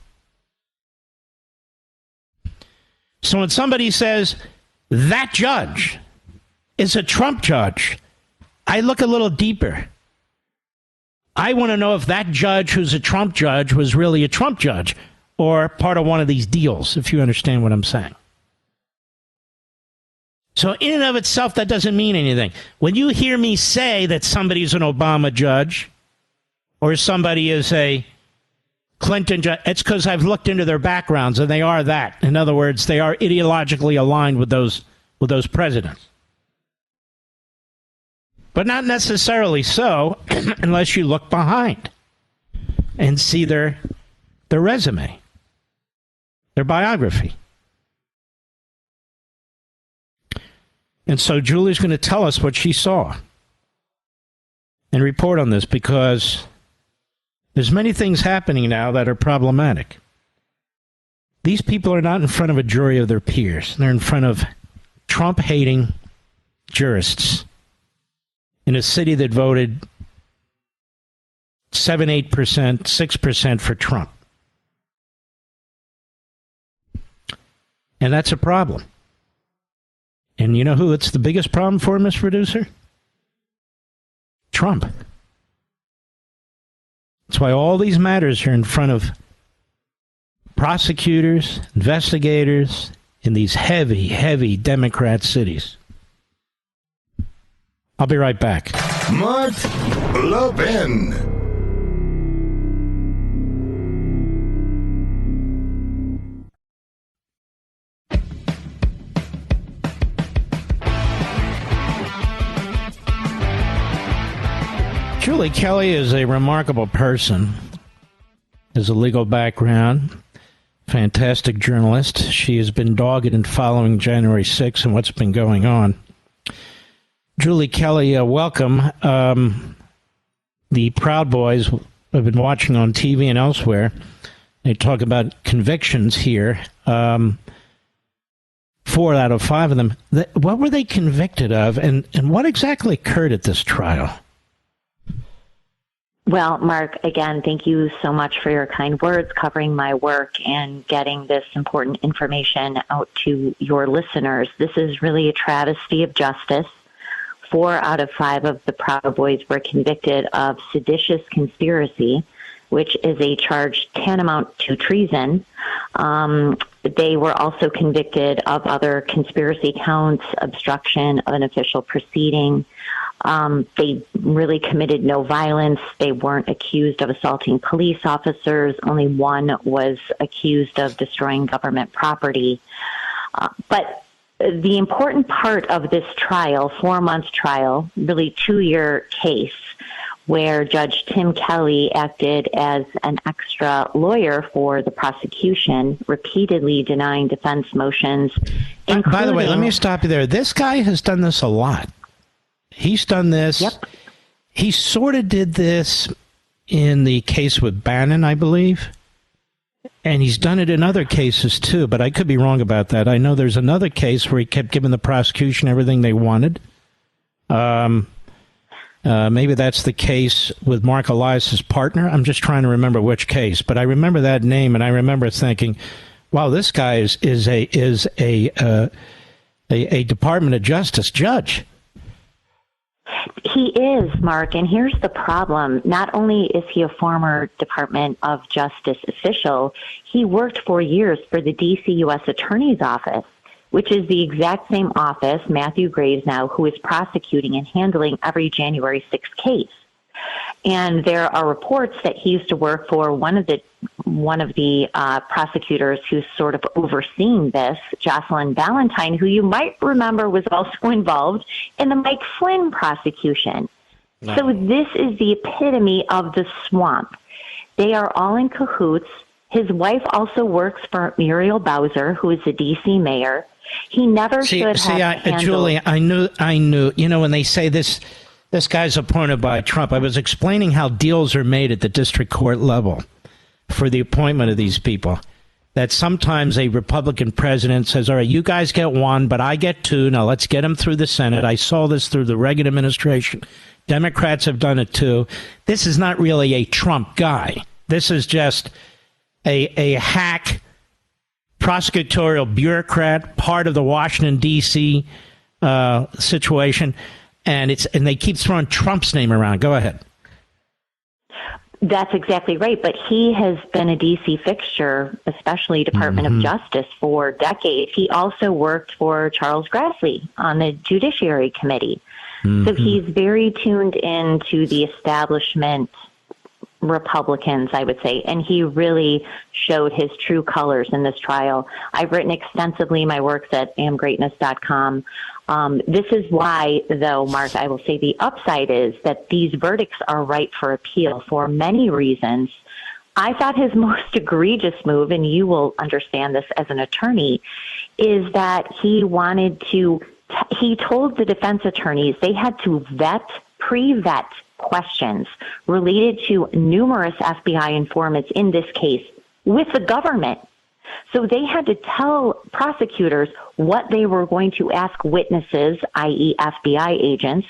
So when somebody says, that judge is a Trump judge, I look a little deeper. I want to know if that judge who's a Trump judge was really a Trump judge or part of one of these deals, if you understand what I'm saying. So in and of itself, that doesn't mean anything. When you hear me say that somebody's an Obama judge or somebody is a Clinton judge, it's because I've looked into their backgrounds, and they are that. In other words, they are ideologically aligned with those presidents. But not necessarily so unless you look behind and see their resume, their biography. And so Julie's going to tell us what she saw and report on this, because there's many things happening now that are problematic. These people are not in front of a jury of their peers. They're in front of Trump-hating jurists in a city that voted 7%, 8%, 6% for Trump. And that's a problem. And you know who it's the biggest problem for, Mr. Producer? Trump. That's why all these matters are in front of prosecutors, investigators in these heavy, heavy Democrat cities. I'll be right back. Mark Levin. Julie Kelly is a remarkable person. Has a legal background, fantastic journalist. She has been dogged in following January 6th and what's been going on. Julie Kelly, welcome. The Proud Boys I've been watching on TV and elsewhere. They talk about convictions here. 4 out of 5 of them. What were they convicted of, and what exactly occurred at this trial? Well, Mark, again, thank you so much for your kind words covering my work and getting this important information out to your listeners. This is really a travesty of justice. 4 out of 5 of the Proud Boys were convicted of seditious conspiracy, which is a charge tantamount to treason. They were also convicted of other conspiracy counts, obstruction of an official proceeding. They really committed no violence. They weren't accused of assaulting police officers. Only one was accused of destroying government property. But the important part of this trial, 4-month trial, really 2-year case, where Judge Tim Kelly acted as an extra lawyer for the prosecution, repeatedly denying defense motions. By the way, let me stop you there. This guy has done this a lot. He's done this. Yep. He sort of did this in the case with Bannon, I believe. And he's done it in other cases, too. But I could be wrong about that. I know there's another case where he kept giving the prosecution everything they wanted. Maybe that's the case with Mark Elias's partner. I'm just trying to remember which case. But I remember that name, and I remember thinking, wow, this guy is a Department of Justice judge. He is, Mark, and here's the problem. Not only is he a former Department of Justice official, he worked for years for the D.C. U.S. Attorney's Office, which is the exact same office Matthew Graves now, who is prosecuting and handling every January 6th case. And there are reports that he used to work for one of the prosecutors who's sort of overseeing this, Jocelyn Ballantyne, who you might remember was also involved in the Mike Flynn prosecution. No. So this is the epitome of the swamp. They are all in cahoots. His wife also works for Muriel Bowser, who is the D.C. mayor. He never should have handled... Julie, I knew, you know, when they say this guy's appointed by Trump, I was explaining how deals are made at the district court level for the appointment of these people. That sometimes a Republican president says, all right, you guys get 1, but I get 2. Now let's get them through the Senate. I saw this through the Reagan administration. Democrats have done it too. This is not really a Trump guy. This is just a hack prosecutorial bureaucrat, part of the Washington, D.C. situation. And they keep throwing Trump's name around. Go ahead. That's exactly right. But he has been a D.C. fixture, especially Department of Justice, for decades. He also worked for Charles Grassley on the Judiciary Committee. So he's very tuned into the establishment Republicans, I would say, and he really showed his true colors in this trial. I've written extensively my works at amgreatness.com. This is why, though, Mark, I will say the upside is that these verdicts are ripe for appeal for many reasons. I thought his most egregious move, and you will understand this as an attorney, is that he told the defense attorneys they had to pre-vet questions related to numerous FBI informants in this case with the government. So they had to tell prosecutors what they were going to ask witnesses, i.e. FBI agents,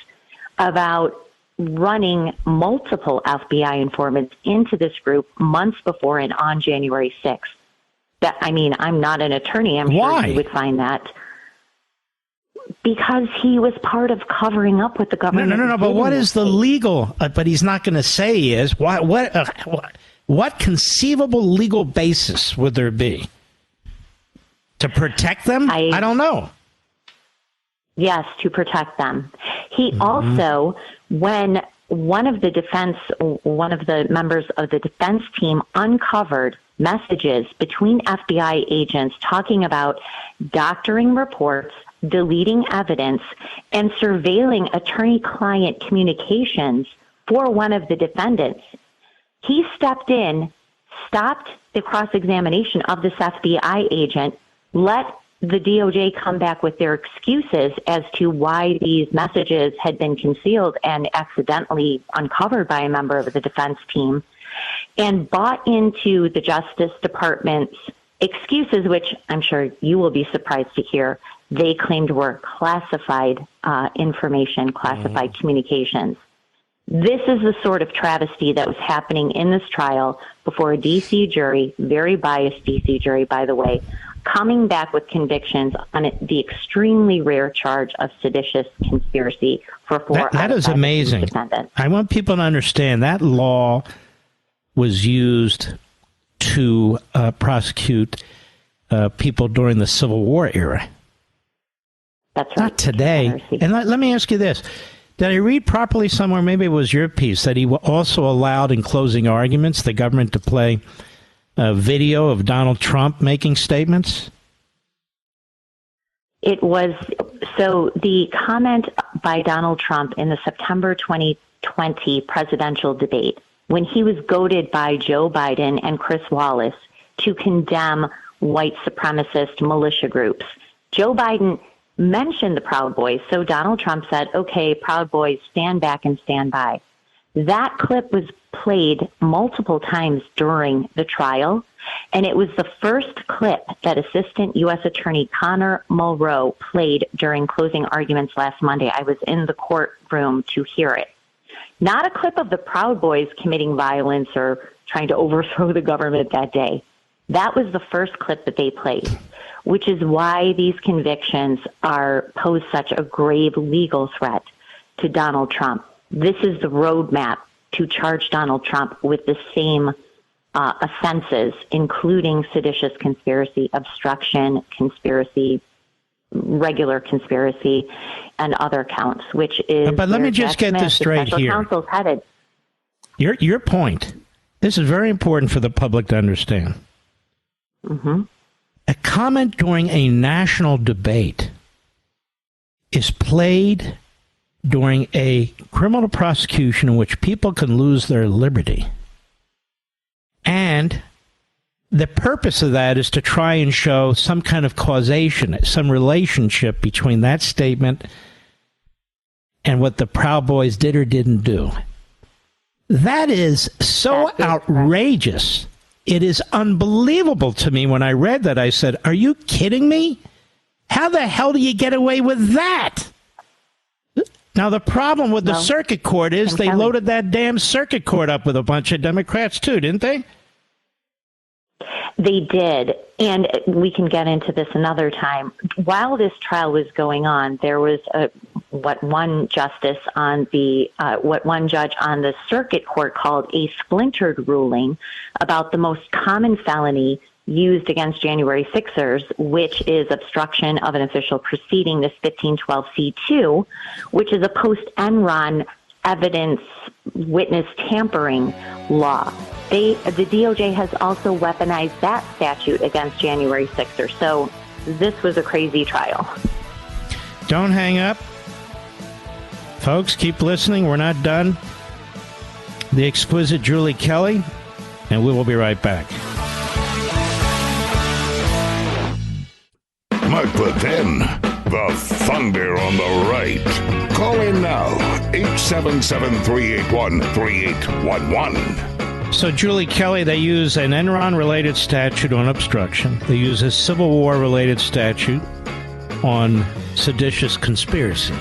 about running multiple FBI informants into this group months before and on January 6th. I'm not an attorney. I'm sure you would find that. because he was part of covering up what the government. No. But what is the legal? But he's not going to say he is. What conceivable legal basis would there be to protect them? I don't know. Yes, to protect them. He also, when one of the members of the defense team uncovered messages between FBI agents talking about doctoring reports, deleting evidence, and surveilling attorney-client communications for one of the defendants, he stepped in, stopped the cross-examination of this FBI agent, let the DOJ come back with their excuses as to why these messages had been concealed and accidentally uncovered by a member of the defense team, and bought into the Justice Department's excuses, which I'm sure you will be surprised to hear they claimed were classified information, classified communications. This is the sort of travesty that was happening in this trial before a D.C. jury, very biased D.C. jury, by the way, coming back with convictions on the extremely rare charge of seditious conspiracy for four. That is amazing. I want people to understand that law was used to prosecute people during the Civil War era. That's right. Not today. And let me ask you this. Did I read properly somewhere, maybe it was your piece, that he also allowed in closing arguments the government to play a video of Donald Trump making statements? It was, so the comment by Donald Trump in the September 2020 presidential debate, when he was goaded by Joe Biden and Chris Wallace to condemn white supremacist militia groups, Joe Biden mentioned the Proud Boys, so Donald Trump said, okay, Proud Boys, stand back and stand by. That clip was played multiple times during the trial, and it was the first clip that Assistant U.S. Attorney Connor Mulrow played during closing arguments last Monday. I was in the courtroom to hear it. Not a clip of the Proud Boys committing violence or trying to overthrow the government that day. That was the first clip that they played, which is why these convictions pose such a grave legal threat to Donald Trump. This is the roadmap to charge Donald Trump with the same offenses, including seditious conspiracy, obstruction, conspiracy, regular conspiracy, and other counts, which is. But let me just get this straight here. Counsel's headed. Your point. This is very important for the public to understand. Mm-hmm. A comment during a national debate is played during a criminal prosecution in which people can lose their liberty. And the purpose of that is to try and show some kind of causation, some relationship between that statement and what the Proud Boys did or didn't do. That is so outrageous. It is unbelievable to me. When I read that, I said, are you kidding me? How the hell do you get away with that? Now, the problem with the circuit court is they loaded that damn circuit court up with a bunch of Democrats, too, didn't they? They did, and we can get into this another time. While this trial was going on, there was what one judge on the circuit court called a splintered ruling about the most common felony used against January 6ers, which is obstruction of an official proceeding, this 1512C2, which is a post-Enron evidence witness tampering law. The DOJ has also weaponized that statute against January 6ers. So this was a crazy trial. Don't hang up. Folks, keep listening. We're not done. The exquisite Julie Kelly, and we will be right back. Mark Levin, the thunder on the right. Call in now, 877-381-3811. So, Julie Kelly, they use an Enron-related statute on obstruction. They use a Civil War-related statute on seditious conspiracy.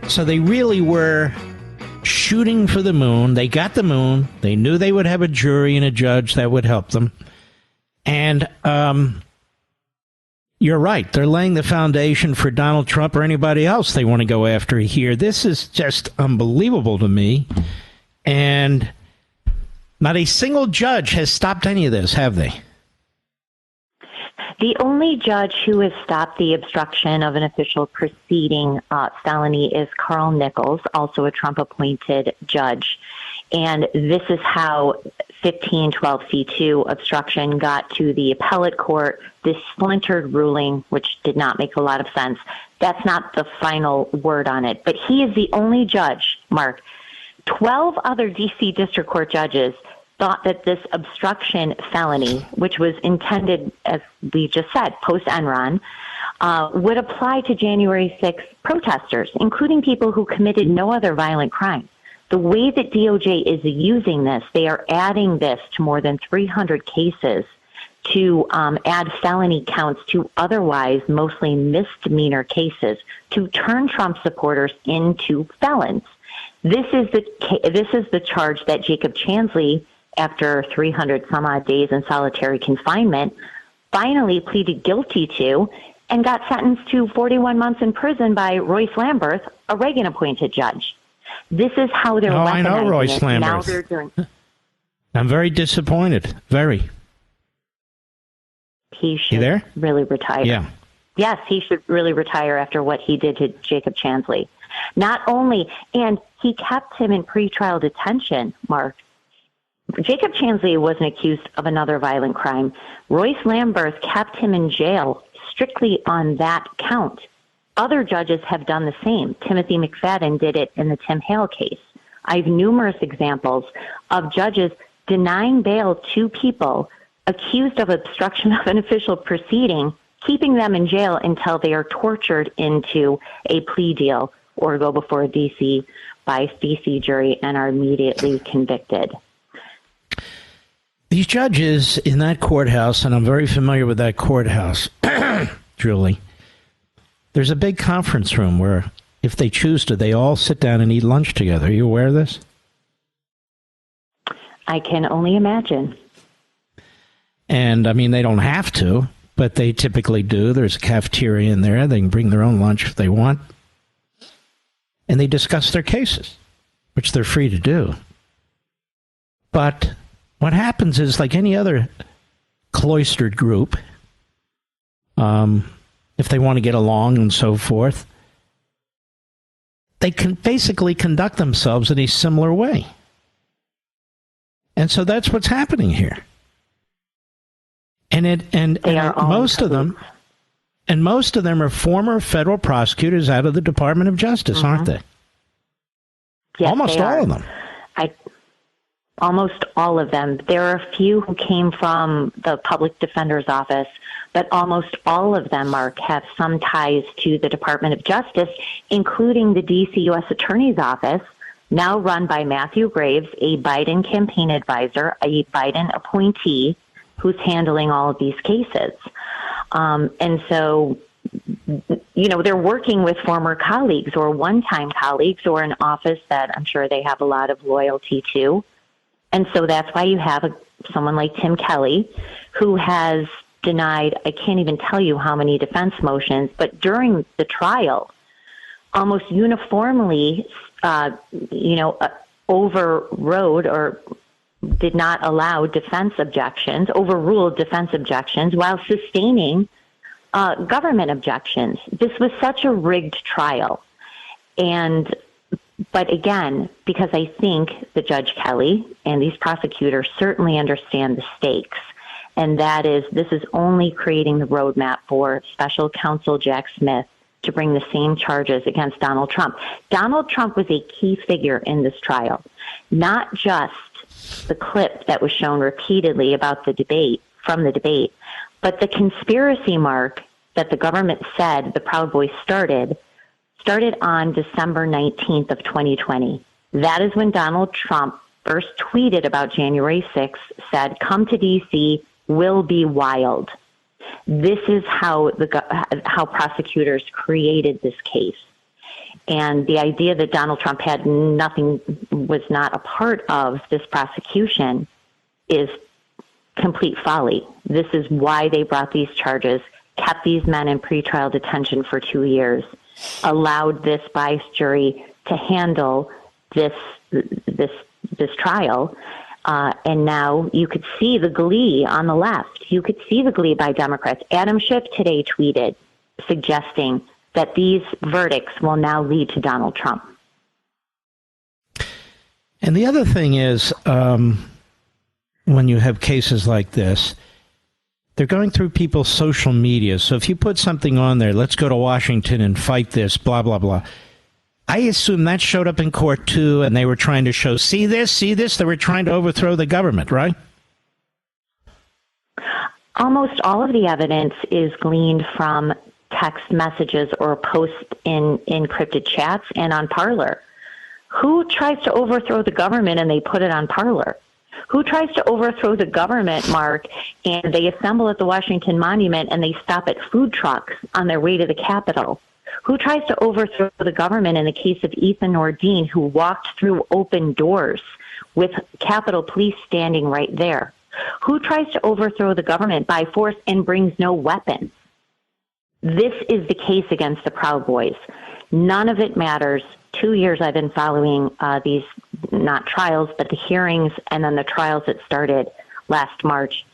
So they really were shooting for the moon. They got the moon. They knew they would have a jury and a judge that would help them. And You're right. They're laying the foundation for Donald Trump or anybody else they want to go after here. This is just unbelievable to me. And not a single judge has stopped any of this, have they? The only judge who has stopped the obstruction of an official proceeding felony is Carl Nichols, also a Trump-appointed judge. And this is how 1512c2 obstruction got to the appellate court, this splintered ruling, which did not make a lot of sense. That's not the final word on it. But he is the only judge, Mark. 12 other D.C. District Court judges thought that this obstruction felony, which was intended, as we just said, post-Enron, would apply to January 6th protesters, including people who committed no other violent crime. The way that DOJ is using this, they are adding this to more than 300 cases to add felony counts to otherwise mostly misdemeanor cases to turn Trump supporters into felons. This is the charge that Jacob Chansley, after 300 some odd days in solitary confinement, finally pleaded guilty to and got sentenced to 41 months in prison by Royce Lamberth, a Reagan-appointed judge. This is how they're weaponizing I know Royce it. Lamberth. Now they're doing. I'm very disappointed. Very. He should really retire. Yeah. Yes, he should really retire after what he did to Jacob Chansley. Not only, and he kept him in pretrial detention, Mark. Jacob Chansley wasn't accused of another violent crime. Royce Lamberth kept him in jail strictly on that count. Other judges have done the same. Timothy McFadden did it in the Tim Hale case. I have numerous examples of judges denying bail to people accused of obstruction of an official proceeding, keeping them in jail until they are tortured into a plea deal or go before a DC by DC jury and are immediately convicted. These judges in that courthouse, and I'm very familiar with that courthouse, Julie, there's a big conference room where, if they choose to, they all sit down and eat lunch together. Are you aware of this? I can only imagine. And, I mean, they don't have to, but they typically do. There's a cafeteria in there. They can bring their own lunch if they want. And they discuss their cases, which they're free to do. But what happens is, like any other cloistered group, if they want to get along and so forth, they can basically conduct themselves in a similar way. And so that's what's happening here. And most of them are former federal prosecutors out of the Department of Justice, aren't they? Yes, almost all of them. Almost all of them. There are a few who came from the public defender's office, but almost all of them, Mark, have some ties to the Department of Justice, including the D.C. U.S. Attorney's Office, now run by Matthew Graves, a Biden campaign advisor, a Biden appointee, who's handling all of these cases. And so, you know, they're working with former colleagues or one-time colleagues or an office that I'm sure they have a lot of loyalty to. And so that's why you have someone like Tim Kelly, who has denied, I can't even tell you how many defense motions, but during the trial, almost uniformly, overrode or did not allow defense objections, overruled defense objections while sustaining government objections. This was such a rigged trial. But again, because I think that Judge Kelly and these prosecutors certainly understand the stakes, and that is this is only creating the roadmap for special counsel Jack Smith to bring the same charges against Donald Trump. Donald Trump was a key figure in this trial, not just the clip that was shown repeatedly about the debate, but the conspiracy, Mark, that the government said the Proud Boys started on December 19th of 2020. That is when Donald Trump first tweeted about January 6th, said, "Come to D.C., will be wild." This is how prosecutors created this case. And the idea that Donald Trump was not a part of this prosecution is complete folly. This is why they brought these charges kept these men in pretrial detention for 2 years, allowed this biased jury to handle this trial. And now you could see the glee on the left. You could see the glee by Democrats. Adam Schiff today tweeted suggesting that these verdicts will now lead to Donald Trump. And the other thing is, when you have cases like this, they're going through people's social media. So if you put something on there, let's go to Washington and fight this, blah, blah, blah. I assume that showed up in court, too, and they were trying to show, see this? They were trying to overthrow the government, right? Almost all of the evidence is gleaned from text messages or posts in encrypted chats and on Parler. Who tries to overthrow the government and they put it on Parler? Who tries to overthrow the government, Mark, and they assemble at the Washington Monument and they stop at food trucks on their way to the Capitol? Who tries to overthrow the government in the case of Ethan Nordine, who walked through open doors with Capitol Police standing right there? Who tries to overthrow the government by force and brings no weapons? This is the case against the Proud Boys. None of it matters. 2 years I've been following these, not trials, but the hearings and then the trials that started last March.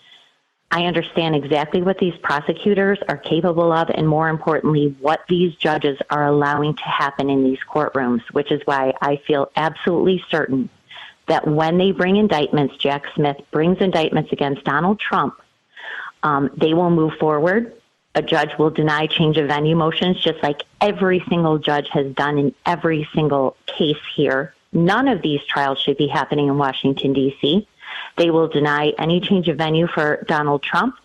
I understand exactly what these prosecutors are capable of, and more importantly, what these judges are allowing to happen in these courtrooms, which is why I feel absolutely certain that when they bring indictments, Jack Smith brings indictments against Donald Trump, they will move forward. A judge will deny change of venue motions, just like every single judge has done in every single case here. None of these trials should be happening in Washington, D.C. They will deny any change of venue for Donald Trump,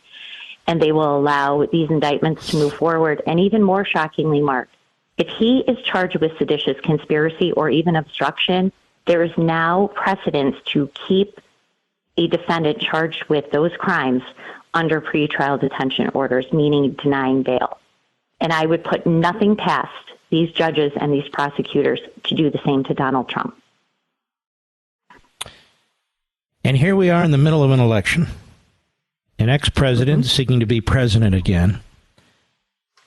and they will allow these indictments to move forward. And even more shockingly, Mark, if he is charged with seditious conspiracy or even obstruction, there is now precedence to keep a defendant charged with those crimes under pretrial detention orders, meaning denying bail. And I would put nothing past these judges and these prosecutors to do the same to Donald Trump. And here we are in the middle of an election. An ex-president seeking to be president again.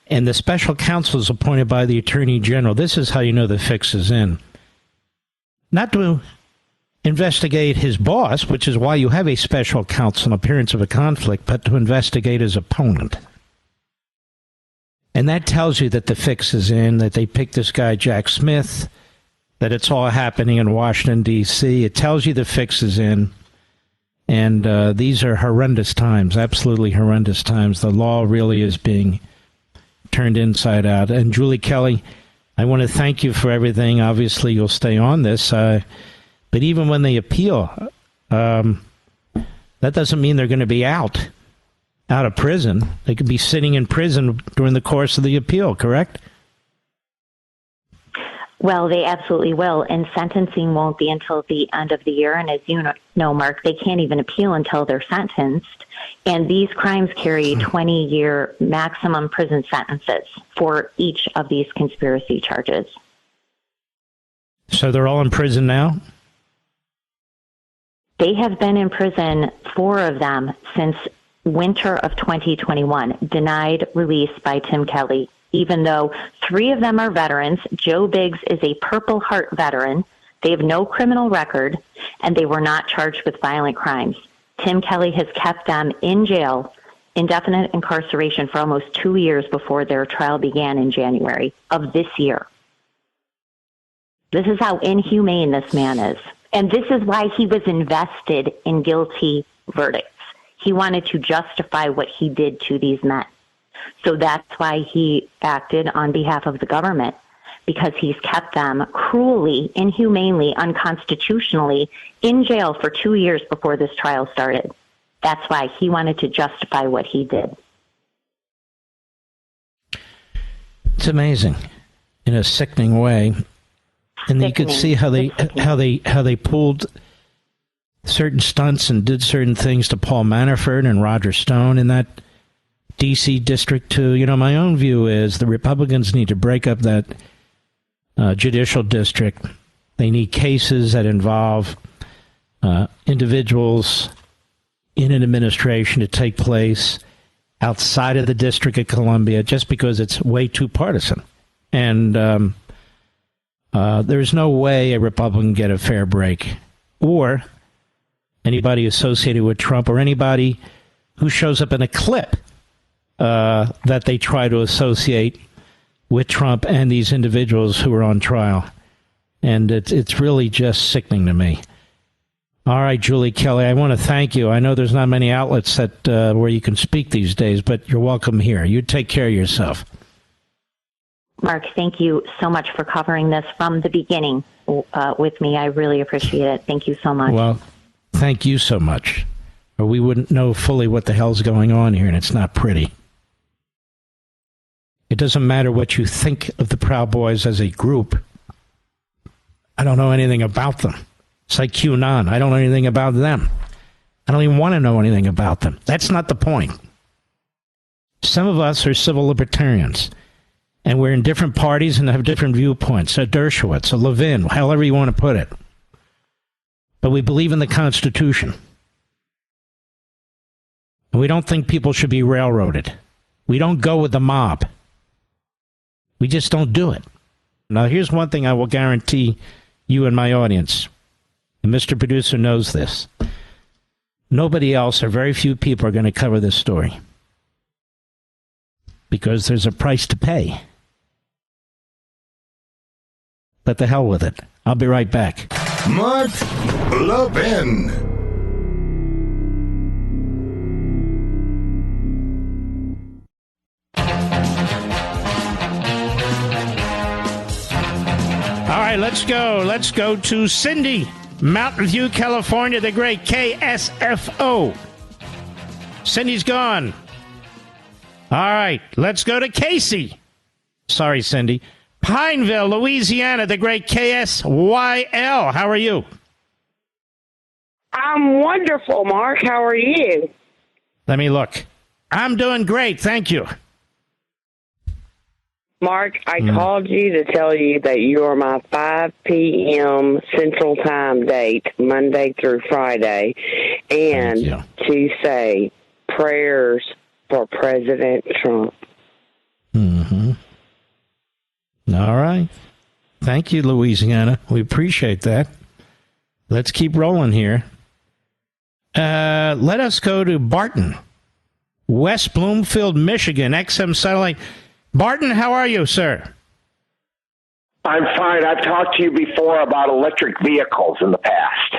And the special counsel is appointed by the Attorney General. This is how you know the fix is in. Not to investigate his boss, which is why you have a special counsel in appearance of a conflict, but to investigate his opponent. And that tells you that the fix is in, that they picked this guy, Jack Smith, that it's all happening in Washington, D.C. It tells you the fix is in. And these are horrendous times, absolutely horrendous times. The law really is being turned inside out. And Julie Kelly, I want to thank you for everything. Obviously, you'll stay on this. But even when they appeal, that doesn't mean they're going to be out of prison. They could be sitting in prison during the course of the appeal, correct? Well, they absolutely will. And sentencing won't be until the end of the year. And as you know, Mark, they can't even appeal until they're sentenced. And these crimes carry 20-year maximum prison sentences for each of these conspiracy charges. So they're all in prison now? They have been in prison, 4 of them, since winter of 2021, denied release by Tim Kelly, even though 3 of them are veterans. Joe Biggs is a Purple Heart veteran. They have no criminal record, and they were not charged with violent crimes. Tim Kelly has kept them in jail, indefinite incarceration, for almost 2 years before their trial began in January of this year. This is how inhumane this man is. And this is why he was invested in guilty verdicts. He wanted to justify what he did to these men. So that's why he acted on behalf of the government, because he's kept them cruelly, inhumanely, unconstitutionally in jail for 2 years before this trial started. That's why he wanted to justify what he did. It's amazing in a sickening way. And you could see how they pulled certain stunts and did certain things to Paul Manafort and Roger Stone in that D.C. district too. You know, my own view is the Republicans need to break up that judicial district. They need cases that involve individuals in an administration to take place, outside of the District of Columbia just because it's way too partisan. And there's no way a Republican can get a fair break, or anybody associated with Trump, or anybody who shows up in a clip that they try to associate with Trump and these individuals who are on trial. And it's really just sickening to me. All right, Julie Kelly, I want to thank you. I know there's not many outlets that where you can speak these days, but you're welcome here. You take care of yourself. Mark, thank you so much for covering this from the beginning with me. I really appreciate it. Thank you so much. Well, thank you so much. Or we wouldn't know fully what the hell's going on here, and it's not pretty. It doesn't matter what you think of the Proud Boys as a group. I don't know anything about them. It's like QAnon. I don't know anything about them. I don't even want to know anything about them. That's not the point. Some of us are civil libertarians, and we're in different parties and have different viewpoints. A Dershowitz, a Levin, however you want to put it. But we believe in the Constitution. And we don't think people should be railroaded. We don't go with the mob. We just don't do it. Now, here's one thing I will guarantee you and my audience, and Mr. Producer knows this. Nobody else, or very few people, are going to cover this story. Because there's a price to pay. But the hell with it. I'll be right back. Mark Levin. All right, let's go. Let's go to Cindy, Mountain View, California, the great KSFO. Cindy's gone. All right, let's go to Casey. Sorry, Cindy. Pineville, Louisiana, the great KSYL. How are you? I'm wonderful, Mark. How are you? Let me look. I'm doing great, thank you. Mark, I called you to tell you that you are my 5 p.m. Central Time date, Monday through Friday, and to say prayers for President Trump. Mm-hmm. All right. Thank you, Louisiana. We appreciate that. Let's keep rolling here. Let us go to Barton, West Bloomfield, Michigan, XM Satellite. Barton, how are you, sir? I'm fine. I've talked to you before about electric vehicles in the past.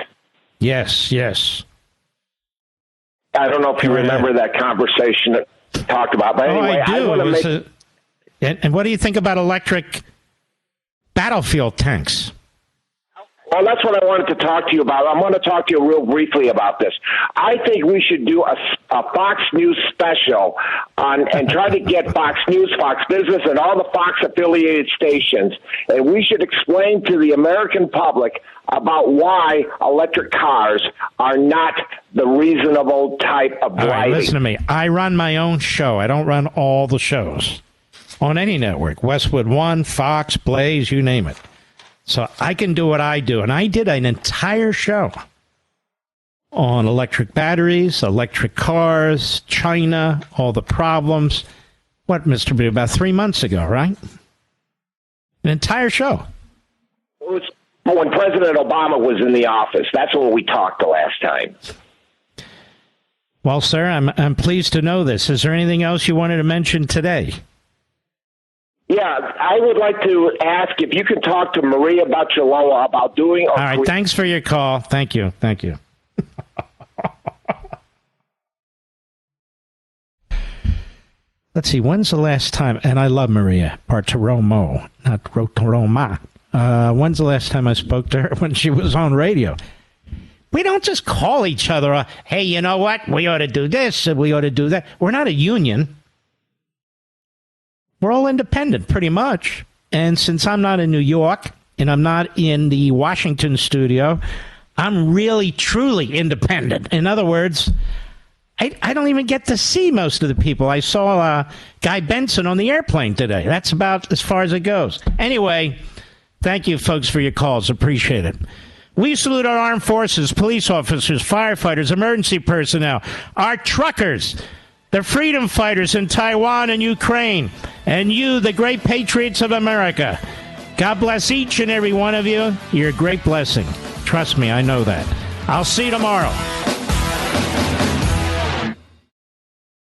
Yes, yes. I don't know if you remember that conversation that we talked about. But anyway, I do. And what do you think about electric battlefield tanks? Well, that's what I wanted to talk to you about. I want to talk to you real briefly about this. I think we should do a Fox News special and try to get Fox News, Fox Business, and all the Fox-affiliated stations. And we should explain to the American public about why electric cars are not the reasonable type of driving. All right, listen to me. I run my own show. I don't run all the shows on any network. Westwood One, Fox, Blaze, you name it. So I can do what I do. And I did an entire show on electric batteries, electric cars, China, all the problems. What, Mr. B, about 3 months ago, right? An entire show. It was when President Obama was in the office. That's when we talked the last time. Well, sir, I'm pleased to know this. Is there anything else you wanted to mention today? Yeah, I would like to ask if you can talk to Maria Baciloa about doing... All right, thanks for your call. Thank you. Thank you. Let's see, when's the last time... And I love Maria Bartiromo, not Rotoroma. When's the last time I spoke to her? When she was on radio. We don't just call each other, hey, you know what? We ought to do this, and we ought to do that. We're not a union. We're all independent, pretty much. And since I'm not in New York and I'm not in the Washington studio, I'm really, truly independent. In other words, I don't even get to see most of the people. I saw Guy Benson on the airplane today. That's about as far as it goes. Anyway, thank you, folks, for your calls. Appreciate it. We salute our armed forces, police officers, firefighters, emergency personnel, our truckers, the freedom fighters in Taiwan and Ukraine, and you, the great patriots of America. God bless each and every one of you. You're a great blessing. Trust me, I know that. I'll see you tomorrow.